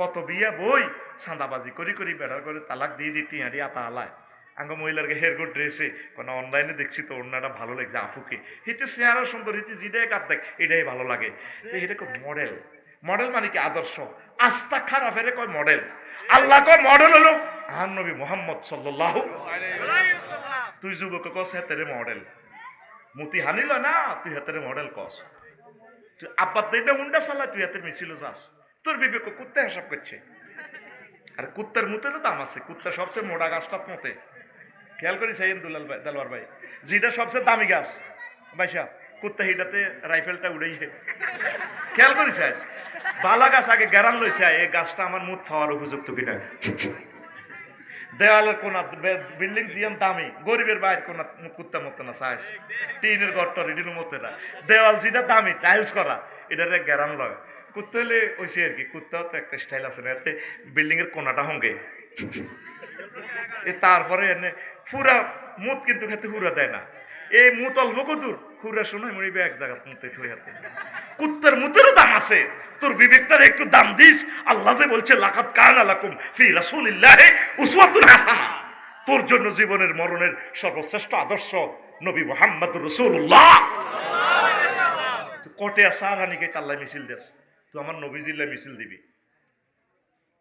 কত বিয়া বই চাঁদাবাজি করি করি বেড়ার করে তালাক দিয়ে দিই টিয়ারি আতা আলায়। আঙ্গ মহিলারকে হেয়ার ড্রেসে কোনো অনলাইনে দেখছি তো অন্যটা ভালো লাগছে আপুকে, হিতে চেহারা সুন্দর, হিতে যেটাই কাট দেখ এটাই ভালো লাগে। তো এটা কয় মডেল, মডেল মানে কি আদর্শ, আস্থা খারাপ এর কয় মডেল। আল্লাহ কয় মডেল হলো আর নবী মুহাম্মদ সাল্লাল্লাহু আলাইহি ওয়াসাল্লাম। তুই যুবক কস হেতেরে মডেল, মুতি হানিল না তুই হেতেরে মডেল কস, তুই আব্বার দেবে মুন্ডা সালা তুই হাতের মিছিল যাস, তোর বিবেক কুত্তা হিসাব করছে। আর কুত্তার মুতেরও দাম আছে, কুত্তা সবচেয়ে মোটা গাছটার মতে, খেয়াল করি সাইন দেলোয়ার ভাই, যেটা সবচেয়ে দামি গাছ ভাইসা কুত্তা হিটাতে রাইফেলটা উড়েছে, খেয়াল করি সাইজ বালা গাছ আগে গ্যারান লইছে এই গাছটা আমার মুখ খাওয়ার উপযুক্ত কিনা। দেওয়ালের কোনা বিল্ডিং জিয়াম দামি, গরিবের বাইরে কোনা কুত্তা মতো না সাইজ, টিনের ঘরটা রেডির মতো না, দেওয়াল যেটা দামি টাইলস করা এটারে গ্যারান লয়। কুত্তা হলে ওইসে আর কি, কুত্তাও তো একটা স্টাইল আছে না, এতে বিল্ডিং এর কোনাটা হঙ্গে তারপরে এনে পুরা মুত কিন্তু খেতে হুরা দেয় না, এই মুত অল্প কদূর হুরা শোনায় মরিবে এক জায়গা মুতে থই হাতে। কুত্তার মুতেরও দাম আছে, তোর বিবেকটার একটু দাম দিস। আল্লাহ যে বলছে লাকাদ কানা লাকুম ফি রাসূলিল্লাহি উসওয়াতুন হাসানাহ, তোর জন্য জীবনের মরণের সর্বশ্রেষ্ঠ আদর্শ নবী মুহাম্মদুর রাসূলুল্লাহ। কোটে সারানিকে আল্লাহ মিছিল দেস, তুই আমার নবীজিল্লাহ মিছিল দিবি,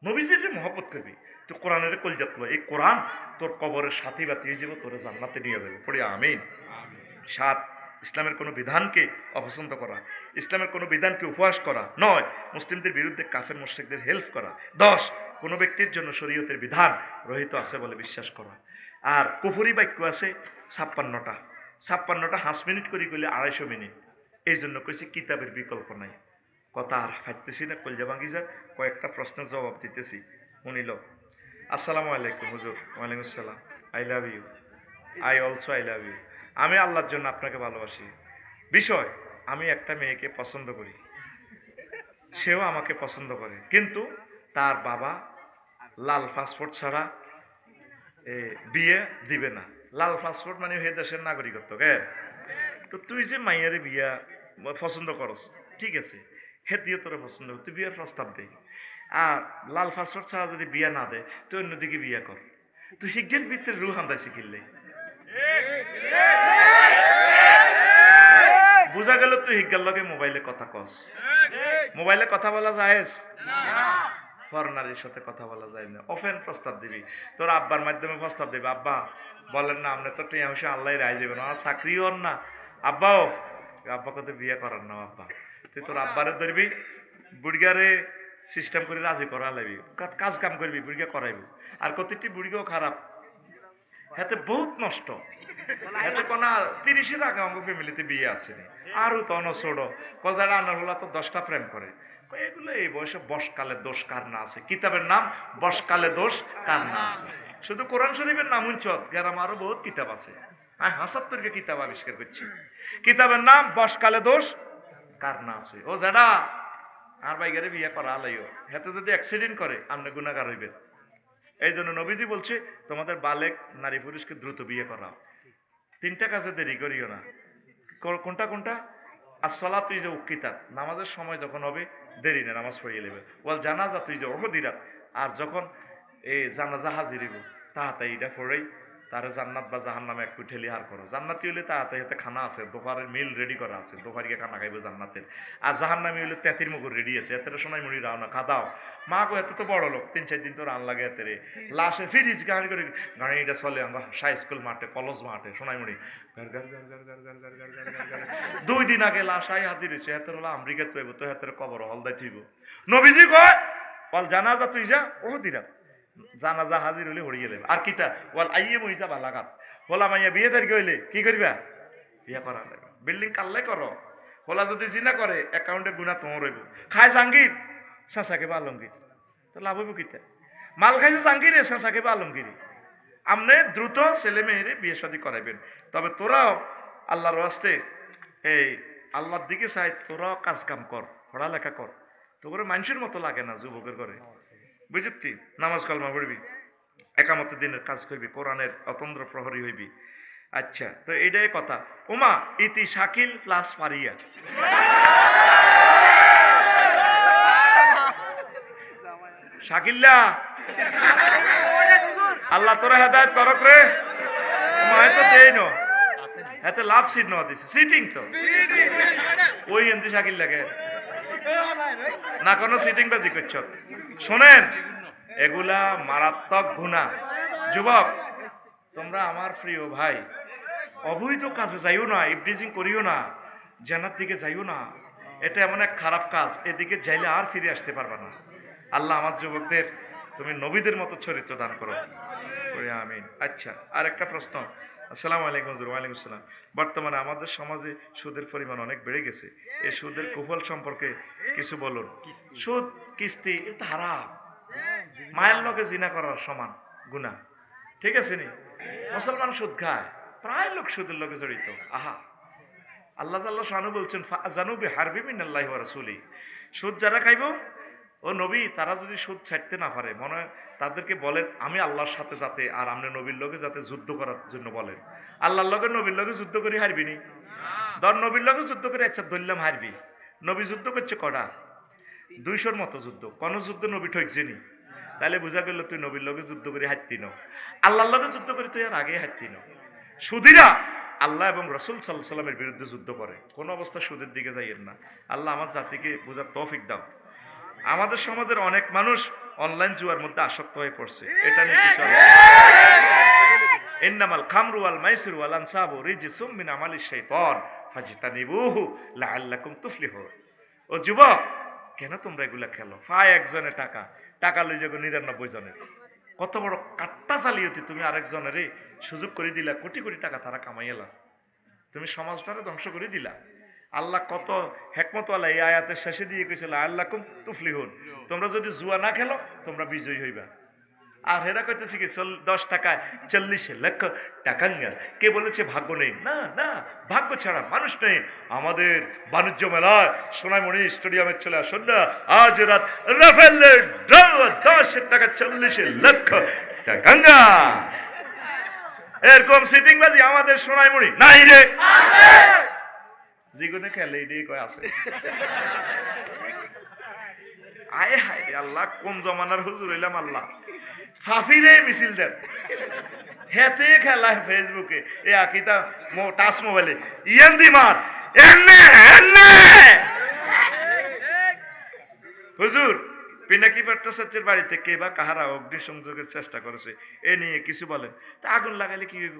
নবীজির মহব্বত করবি, তুই কোরআনের কলজাত লয়, এই কোরআন তোর কবরের সাথী বাতি হয়ে যাবে, তোর জান্নাতে নিয়ে যাবে, পড়ি আমিন। 7 ইসলামের কোনো বিধানকে অপছন্দ করা, ইসলামের কোনো বিধানকে উপহাস করা নয়, মুসলিমদের বিরুদ্ধে কাফের মুশরিকদের হেল্প করা। 10 কোনো ব্যক্তির জন্য শরীয়তের বিধান রহিত আছে বলে বিশ্বাস করা। আর কুফরি বাক্য আছে 56টা, 56টা 5 মিনিট করে গেলে 250 মিনিট। এই জন্য কইছি কিতাবের বিকল্প নাই। কথা আর ফাটতেছি না, কলজা ভাঙ্গি যাক, কয়েকটা প্রশ্নের জবাব দিতেছি শুনিল। আসসালামু আলাইকুম হুজুর। ওয়ালাইকুম আসসালাম। I love you, I also I love you. আমি আল্লাহর জন্য আপনাকে ভালোবাসি। বিষয় আমি একটা মেয়েকে পছন্দ করি, সেও আমাকে পছন্দ করে, কিন্তু তার বাবা লাল পাসপোর্ট ছাড়া বিয়ে দিবে না। লাল পাসপোর্ট মানে হে দেশের নাগরিকত্ব কে। তো তুই যে মাইয়ারে বিয়া পছন্দ করস, ঠিক আছে, হে দিয়ে তোরা পছন্দ, তুই বিয়ের প্রস্তাব দে। আর লাল পাসপোর্ট ছাড়া যদি বিয়া না দেয় তুই অন্যদিকে বিয়া কর। তুই শিখের ভিতরে রুহ হান্দায় শিখিলে বোঝা গেল তুই হিজ্ঞার লগে মোবাইলে কথা কস। মোবাইলে কথা বলা যায়, ফরেনারের সাথে কথা বলা যায় না। ওপেন প্রস্তাব দিবি, তোর আব্বার মাধ্যমে প্রস্তাব দিবি, আব্বা বলেন না আপনি তো টিয়া হচ্ছে আল্লাহ রায় যাবেন, আমার চাকরিও হন না, আব্বাও আব্বাকে তো বিয়ে করার না। আব্বা তুই তোর আব্বারে ধরবি, বুড়িগারে সিস্টেম করে রাজি করা লাগবি, কাজ কাম করবি, বুড়িগা করাইবি। আর প্রতিটি বুড়িগাও খারাপ, হাতে বহুত নষ্ট, হাতে কোনা 30-এর আগে আমার ফ্যামিলিতে বিয়ে আসেনি, আরও তো ছোট কজারা আনার হলা তো 10টা প্রেম করে। এগুলো এই বয়সে বসকালে দোষ কার না আছে, কিতাবের নাম বসকালে দোষ কার না আছে। শুধু কোরআন শরীফের নাম উঞ্চত, গ্রাম আরো বহুত কিতাব আছে, আমি 75টা কিতাব আবিষ্কার করছি। কিতাবের নাম বসকালে দোষ কার না আছে। ও যারা আর বাইগারে বিয়ে করা আলাইও, হাতে যদি অ্যাক্সিডেন্ট করে আপনি গুনাহগার হইবেন। এই জন্য নবীজি বলছে তোমাদের বালেক নারী পুরুষকে দ্রুত বিয়ে করাও, 3টা কাজে দেরি করিও না। কোনটা কোনটা? আসসালাতু তুই যে উক্কিতাত, নামাজের সময় যখন হবে দেরি না, নামাজ পড়িয়ে নেবে। ওয়াল জানাজা তুই যে অহদিরাত, আর যখন এই জানাজা হাজির হইব তাড়াতাড়ি এটা পড়েই তার জান্নাত বা জাহান্নামে একটু ঠেলি হার করো। জান্নাতি হইলে তাড়াতাড়ি হাতে খানা আছে, দোকানের মিল রেডি করা আছে, দোকানকে খানা খাইব জান্নাতের। আর জাহান্নামি হইলে তেতির মুখর রেডি আছে, এতে সোনাই মুড়ি রাও না খাদাও। মা গো এত তো বড় লোক, 3-4 দিন তো রান লাগে এতে রে। লাশে ফিরিজ গাড়ি করে গাড়িটা চলে আমরা হাই স্কুল মাঠে, কলেজ মাঠে, সোনাই মুড়ি গার গার গার গার গার গার গার গার গার গার গার। 2 দিন আগে লাশ আই হাজির হয়েছে, এত হলো আমেরিকা তুইব তো এত কবর হলদাই থইব। নবীজি কয় বল জানাজা তুই যা ও দিরা, জানাজা হাজির হইলে হড়িয়ে লেবে। আর কিতা ওয়াল আইয়ে মহিজা বালাগাত, হোলা মাইয়া বিয়ে তারিখ হইলে কি করবা? বিয়ে করা লাগবে। বিল্ডিং কাল্লাই করো, হোলা যদি জিনা করে অ্যাকাউন্টে গুণা তোমার রইব। খায় জাঙ্গির শাসাকে বা আলমগীর, তো লাভ হইব কিতা? মাল খাইছে জাঙ্গিরে শাসাকে বা আলমগীরি। আমনে দ্রুত ছেলে মেয়েরে বিয়ে শাদী করাইবেন। তবে তোরাও আল্লাহর ওয়াস্তে এই আল্লাহর দিকে চাই, তোরাও কাজ কাম কর, পড়ালেখা কর। তো করে মানুষের মতো লাগে না যুবকের করে, বুঝতি? নামাজ কালমা পড়বি, একামত দিনের কাজ করবি, কোরআনের অতন্দ্র প্রহরী হইবি। আচ্ছা, তো এইটাই কথা। উমা ইতি শাকিল প্লাস পারিয়া, শাকিল্লা আল্লাহ তোরা হেদায়েত করক রে। মায় তো দেই ন এতে লাভ সিট ন দিছে, সিটিং তো ওই এমতি শাকিল লাগে না, কোনো সিটিং বাজি করছ। শোনেন, এগুলা মারাত্মক গুনাহ। যুবক তোমরা আমার প্রিয় ভাই, অবৈধ কাজে যাইও না, ইবলিজিং করিও না, জান্নাত দিকে যাইও না। এটা এমন এক খারাপ কাজ, এদিকে যাইলে আর ফিরে আসতে পারবে না। আল্লাহ আমার যুবকদের তুমি নবীদের মতো চরিত্র দান করো, আমিন। আচ্ছা, আর একটা প্রশ্ন। আসসালামু আলাইকুম। ওয়ালাইকুম আসসালাম। বর্তমানে আমাদের সমাজে সুদের পরিমাণ অনেক বেড়ে গেছে, এই সুদের কুফল সম্পর্কে কিছু বলুন। সুদ কিস্তি এটা হারাম, মায়ের লগে জিনা করার সমান গুনাহ, ঠিক আছে নি? মুসলমান সুদ খায়, প্রায় লোক সুদের লগে জড়িত। আহা, আল্লাহ জাল্লা শানু বলছেন ফাজানু বিহারবি মিনাল্লাহি ওয়া রাসূলি। সুদ যারা খাইব ও নবী, তারা যদি সুদ ছাড়তে না পারে, মনে হয় তাদেরকে বলেন আমি আল্লাহর সাথে যাতে আর আপনি নবীর লগে যাতে যুদ্ধ করার জন্য বলেন। আল্লাহর লগে নবীর লগে যুদ্ধ করে হারবি নি? ধর নবীর লগে যুদ্ধ করে আচ্ছা ধরলাম হারবি। নবী যুদ্ধ করছে কটা? 200-র মতো যুদ্ধ। কোন যুদ্ধ নবী ঠকছে নি? তাহলে বোঝা গেল তুই নবীর লগে যুদ্ধ করে হারতি ন, আল্লাহর লগে যুদ্ধ করে তুই আর আগে হারতি ন। সুদীরা আল্লাহ এবং রসুল সাল্লাল্লাহু আলাইহি ওয়াসাল্লামের বিরুদ্ধে যুদ্ধ করে, কোনো অবস্থা সুদের দিকে যাইয়েন না। আল্লাহ আমার জাতিকে বোঝার তৌফিক দাও। আমাদের সমাজের অনেক মানুষ অনলাইন জুয়ার মধ্যে আসক্ত হয়ে পড়ছে, এটা নিয়ে কিছু ইন্নামাল খামরু ওয়াল মাইসিরু ওয়াল আনসাবু রিজসুম মিন আমালিশ শাইতান ফাজতানিবুহু লাআল্লাকুম তুফলিহুন। ও যুবক, কেন তোমরা এগুলা খেলো? পায় একজনের টাকা, টাকা লই যাগো 99 জনের। কত বড় কাট্টা জালিয়াতি! তুমি আরেকজনের সুযোগ করে দিলা, কোটি কোটি টাকা তারা কামাইলা, তুমি সমাজটারে ধ্বংস করে দিলা। আল্লাহ কত হেকমতওয়ালা এই আয়াতের শেষে দিয়ে কইছিল আল্লাকুম তুফলিহুন, তোমরা যদি জুয়া না খেলো তোমরা বিজয়ী হইবা। আর হেরা কইতেছে কি 10 টাকায় 40 লক্ষ টাকা। কে বলেছে ভাগ্য নেই? না না, ভাগ্য ছাড়া মানুষ নেই। আমাদের বাণিজ্য মেলায় সোনাইমণি স্টেডিয়ামে চলে আসুন না, আজ রাত রাফেলের 10 টাকা 40 লক্ষ টাকা। এরকম সিটিং বাজি আমাদের সোনাইমণি নাই রে, জীবনে খেলে এটাই কয় আছে। আয় হায় রে আল্লাহ, কোন জমানার হুজুর হইলাম আল্লাহ। ফাফিরে মিছিল দেন, হেতে খেলায় ফেসবুকে এ আকিতা টাচ মোবাইলে ইয়ান্দি মার এনে এনে। হুজুর পিনাকি ভট্টাচার্যের বাড়িতে কে বা কাহারা অগ্নিসংযোগের চেষ্টা করেছে, এ নিয়ে কিছু বলেন। তা আগুন লাগালে কি হইব?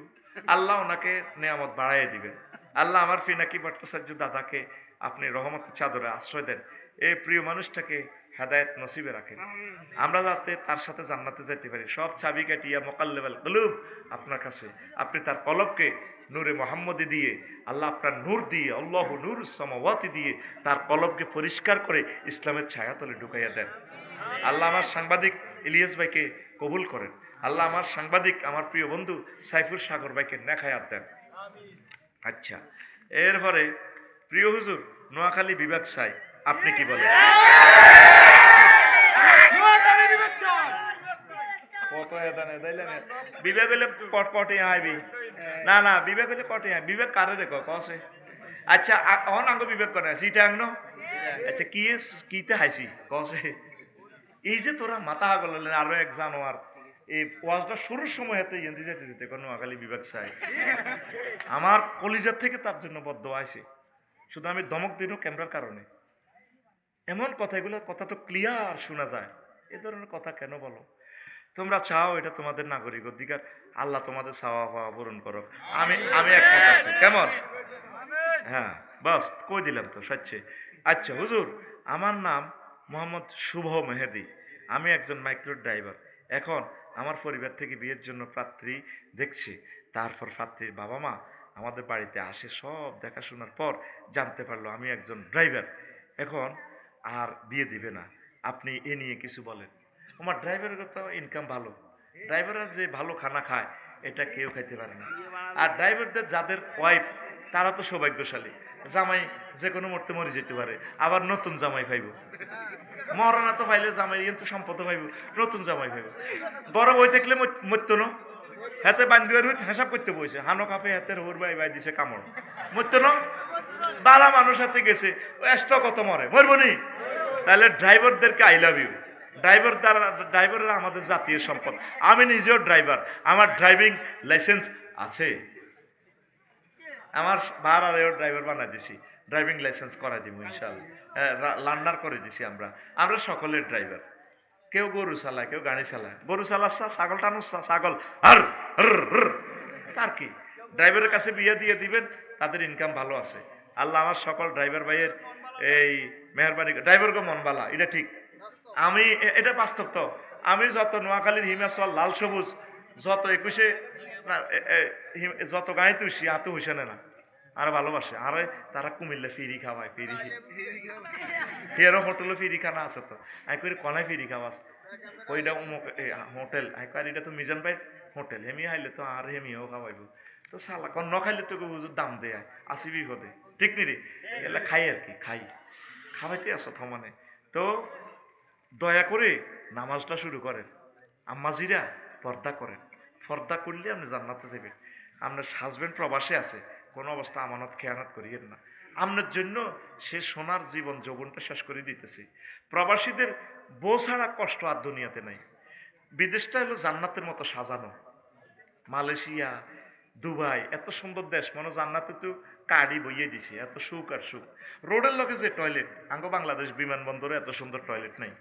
আল্লাহ ওনাকে নেয়ামত বাড়াইয়ে দিবেন। আল্লাহ আমার পিনাকি ভট্টাচার্য দাদাকে আপনি রহমতের চাদরে আশ্রয় দেন, এই প্রিয় মানুষটাকে হেদায়েত নসিবে রাখেন, আমরা যাতে তার সাথে জান্নাতে যেতে পারি। সব চাবি কাটিয়া মোকাল্লেবাল কলুব আপনার কাছে, আপনি তার কলবকে নূরে মোহাম্মদী দিয়ে, আল্লাহ আপনার নূর দিয়ে, আল্লাহু নূরুস সামাওয়াতি দিয়ে তার কলবকে পরিষ্কার করে ইসলামের ছায়াতলে ঢুকাইয়া দেন। আল্লাহ আমার সাংবাদিক ইলিয়াস ভাইকে কবুল করেন। আল্লাহ আমার সাংবাদিক আমার প্রিয় বন্ধু সাইফুর সাগর ভাইকে নেক হায়াত দেন। আচ্ছা, এরপরে প্রিয় হুজুর নোয়াখালী বিভাগ চাই, আপনি কি বলেন? কত এদানে তাইলে বিবেক হইলে কটে আইবি না না বিবেক হইলে কটে আই বিবেক কারে দেখো কসে আচ্ছা অন আঙ্গ বিবেক করে সিটা আঙ্গ আচ্ছা কিতে হাইছি কসে এই যে তোরা মাথা গল আরো এক জানোয়ার এই ওয়াজটা শুরুর সময় হাতে ইয়েন্দি যেতে যেতে কোনো নোয়াখালী বিবেক চাই আমার কলিজার থেকে তার জন্য বদ্ধ আছে শুধু আমি দমক দিনও ক্যামেরার কারণে এমন কথা তো ক্লিয়ার শোনা যায় এ ধরনের কথা কেন বলো তোমরা চাও এটা তোমাদের নাগরিক অধিকার আল্লাহ তোমাদের চাওয়া পাওয়া পূরণ করো আমি একমত আছি কেমন হ্যাঁ বাস কই দিলাম তো সচ্চে আচ্ছা হুজুর আমার নাম মোহাম্মদ শুভ মেহেদি আমি একজন মাইক্রো ড্রাইভার এখন আমার পরিবার থেকে বিয়ের জন্য পাত্রী দেখছি তারপর পাত্রীর বাবা মা আমাদের বাড়িতে আসে সব দেখাশোনার পর জানতে পারলো আমি একজন ড্রাইভার এখন আর বিয়ে দিবে না আপনি এ নিয়ে কিছু বলেন আমার ড্রাইভারের তো ইনকাম ভালো ড্রাইভাররা যে ভালো খানা খায় এটা কেউ খাইতে পারে না আর ড্রাইভারদের যাদের ওয়াইফ তারা তো সৌভাগ্যশালী জামাই যে কোনো মুহূর্তে মরে যেতে পারে আবার নতুন জামাই পাইব মরনা তো পাইলে জামাই কিন্তু সম্পদ পাইব নতুন জামাই পাইব বড় বই থাকলে মরতো না হাতে বান্ধবীর হিসাব করতে বসে হানো কাপে হাতের হোর বাই দিছে কামড় মরতো না বালা মানুষ হাতে গেছে এক্সট্রা কত মরে মরবো নি তাহলে ড্রাইভারদেরকে আই লাভ ইউ ড্রাইভাররা আমাদের জাতীয় সম্পদ আমি নিজেও ড্রাইভার আমার ড্রাইভিং লাইসেন্স আছে আমার বার আরেও ড্রাইভার বানাই দিছি ড্রাইভিং লাইসেন্স করাই দিব ইনশাল্লাহ লার্নার করে দিছি আমরা সকলের ড্রাইভার কেউ গরু চালায় কেউ গাড়ি চালায় গরু চালাচ্ছা ছাগল টানুচ্ছা ছাগল আর তার কি ড্রাইভারের কাছে বিয়ে দিয়ে দিবেন তাদের ইনকাম ভালো আছে আল্লাহ আমার সকল ড্রাইভার ভাইয়ের এই মেহরবানি ড্রাইভারকে মন বালা এটা ঠিক আমি এটা বাস্তব তো আমি যত নোয়াখালীর হিমাচল লাল সবুজ যত 21-এ যত গাড়ি তুলছি হাতে হইছে না আর ভালোবাসে আর তারা কুমিল্লা ফিরি খাওয়ায় ফিরি তেরো হোটেলও ফিরি খানা আছে তো আই করে কনায় ফিরি খাওয়াস ওইটা হোটেল আইকার এটা তো মিজান ভাই হোটেল হেমি হাইলে তো আর হেমিও খাওয়াইব তো সালা কন ন খাইলে তোকে হুজুর দাম দেয় আসিবি হদে ঠিক নি রে এলা খাই আর কি খাই খাওয়াইতে আসো থমানে তো দয়া করে নামাজটা শুরু করেন আম্মাজিরা পর্দা করেন পর্দা করলে আপনি জান্নাতে যাবেন আপনার হাজবেন্ড প্রবাসে আছে কোনো অবস্থা আমানত খেয়ানত করিয়েন না আপনার জন্য সে সোনার জীবন যৌবনটা শেষ করে দিতেছে প্রবাসীদের বউ ছাড়া কষ্ট আর দুনিয়াতে নাই বিদেশটা হলো জান্নাতের মতো সাজানো মালয়েশিয়া দুবাই এত সুন্দর দেশ মনে জান্নাতে তো কার্ডই বইয়ে দিছে এত সুখ আর সুখ রোডের লগে যে টয়লেট আঙ্গ বাংলাদেশ বিমানবন্দরে এত সুন্দর টয়লেট নাই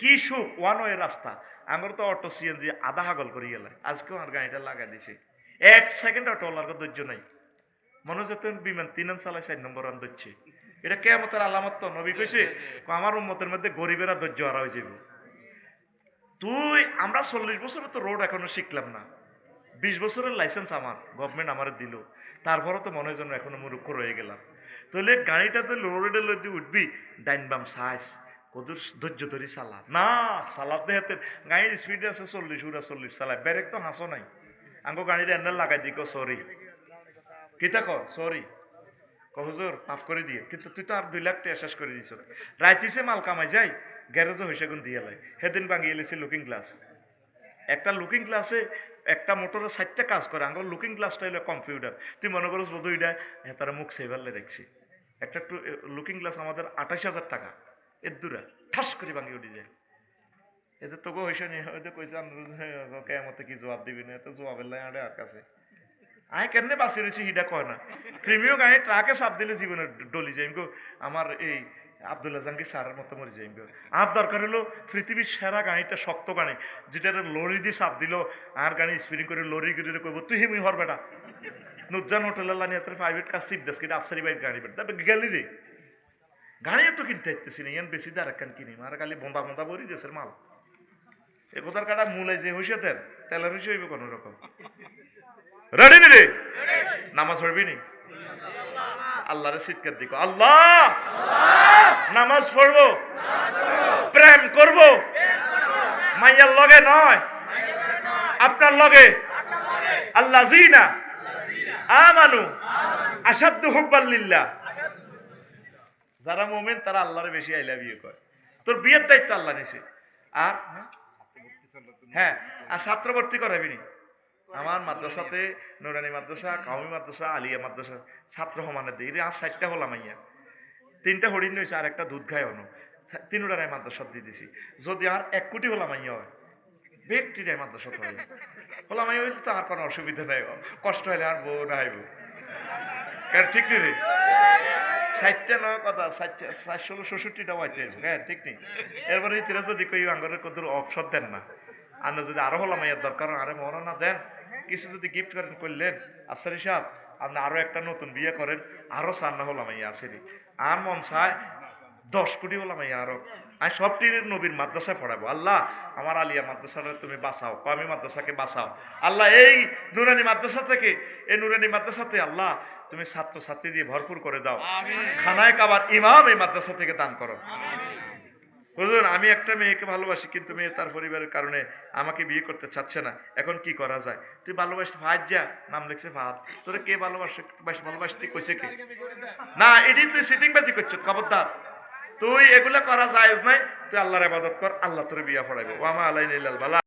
কি সুখ ওয়ান ওয়ে রাস্তা আমার তো অটো সিএনজি আধা হাগল করে গেলে আজকেও আমার গাড়িটা লাগাই দিছে 1 সেকেন্ড অটোওয়ালার ধৈর্য নাই মনে হচ্ছে বিমান 3 চালায় 4 নম্বর রান ধরছে এটা কিয়ামতের আলামত তো নবী কইছে আমার উম্মতের মধ্যে গরিবেরা ধৈর্য হারা হয়ে যাবে আমরা 40 বছরে তো রোড এখনো শিখলাম না 20 বছরের লাইসেন্স আমার গভর্নমেন্ট আমার দিল তারপরও তো মনে হয় যেন এখনো মূর্খ রয়ে গেলাম তাহলে গাড়িটা তো রোডে লইতে উঠবি ডাইন বাম সাইজ কদুর ধৈর্য ধরি চালা না চালাত দেহাতে গাড়ির স্পিড আছে 40 চালায় ব্রেক তো হাসো নাই আঙ্গো গাড়ির হ্যান্ডেল লাগাই দি সরি কিতা ক সরি হুজুর মাফ করে দিয়ে কিন্তু তুই তো আর 2 লাখ টাকা শেষ করে দিছ রাইতিসে মাল কামাই যাই গ্যারেজও হইসে গুণ দিয়ে লাই সেদিন ভাঙিয়ে এলেছি লুকিং গ্লাস একটা লুকিং গ্লাসে একটা মোটরে 60টা কাজ করে আঙ্গো লুকিং গ্লাসটা হলো কম্পিউটার তুই মনে করস বোধ ওইটা তারা মুখ সেভারলে রাখছি একটা লুকিং গ্লাস আমাদের 28,000 টাকা এর দূরা ঠাস করে ভাঙিয়ে উঠে যায় এতে তোকে হইসে নি হয়তো কইছে কেমতে কি জবাব দিবি না এত জবাবের লাই আড়ে আর কাছে আয় কেন বাঁচিয়ে রয়েছি হিডা কয় না প্রেমীয় গাড়ি ট্রাকে চাপ দিলে জীবনে ডলি যাই আমার এই আব্দুল্লাহ জাহাঙ্গীর স্যারের মতো মরে যাই আর দরকার হলো পৃথিবীর সেরা গাড়িটা শক্ত গাড়ি যেটা লরি দিয়ে চাপ দিল আর গাড়ি স্পিডিং করে লরি গিরে কইব তুই হিমি হর বেটা নুজান হোটেল নিয়ে প্রাইভেট কার সিট দাস কিন্তু আফসারি বাইক গাড়ি বেটা তারপরে গেলি রে গাড়িও তো কিনতে আসতেছি না ইয়ান বেশি দার একখান কিনি আর খালি বন্ধা বন্ধা বলি দেশের মাল এ কোথার কাটা মূলে যে হইসে তেলের হইসে হইবে কোনো রকম রেডি নি রে নামাজ পড়বি নি আল্লাহরে চিৎকার দিকো আল্লাহ নামাজ পড়বো প্রেম করব মাইয়ার লগে নয় আপনার লগে আল্লাহ জিনা আমানু আসাদ্দু হুব্বাল্লিল্লাহ যারা মুমিন তারা আল্লাহরে বেশি আই লাভ ইউ কয় তোর বিয়ের দায়িত্ব আল্লাহ নিছে আর হ্যাঁ, আর ছাত্র ভর্তি করাবি নি? আমার মাদ্রাসাতে নুরানি মাদ্রাসা, কাউমি মাদ্রাসা, আলিয়া মাদ্রাসা ছাত্র সমানে দিই আর 60টা হলাম আইয়া, 3টা হরিণ হয়েছে আর একটা দুধ খায় অন্য, 3টায় মাদ্রাসা দিয়ে দিছি। যদি আর 1 কোটি হলাম আইয়া হয় ব্যক্তিটাই মাদ্রাসা হয় হলাম আইয়া হইলে তো আর কোনো অসুবিধা নাই, কষ্ট হলে আর বউ না আইব। কেন ঠিক নেই রে? 60টা নয় কথা, 466টা হইতে হ্যাঁ ঠিক নেই। এরপরে তিরা যদি কই আঙ্গরের কত অপশন দেন না, আর যদি আরো হলাম আইয়ার দরকার আরে মরনা দেন, কিছু যদি গিফট করেন করলেন আফসারি সাহেব আপনি আরো একটা নতুন বিয়ে করেন, আরো সান্না হলাম আইয়া আছে রে, আর মন চায় 10 কোটি হলাম আইয়া আরো আমি সবটির নবীর মাদ্রাসায় পড়াবো। আল্লাহ আমার আলিয়া মাদ্রাসাটা তুমি বাঁচাও, কওমি মাদ্রাসাকে বাঁচাও আল্লাহ, এই নুরানি মাদ্রাসা থেকে, এই নুরানি মাদ্রাসাতে আল্লাহ তুমি ছাত্র ছাত্রী দিয়ে ভরপুর করে দাও, খানায় কাবার ইমাম এই মাদ্রাসা থেকে দান করো। হুজুর আমি একটা মেয়েকে ভালোবাসি কিন্তু মেয়ে তার পরিবারের কারণে আমাকে বিয়ে করতে চাচ্ছে না, এখন কি করা যায়? তুই ভালোবাসি ফাহাদ, যা নাম লিখছে ফাহাদ, তোরে কে ভালোবাসে ভালোবাসতে কইছে কে? না এটি তুই সিটিং বাজি করছ, খবরদার তুই এগুলা করা জায়েজ নাই, তুই আল্লাহর ইবাদত কর, আল্লাহ তোরে বিয়া পড়াইবো। ওয়া মা আলাইনা ইল্লাল বালাগ।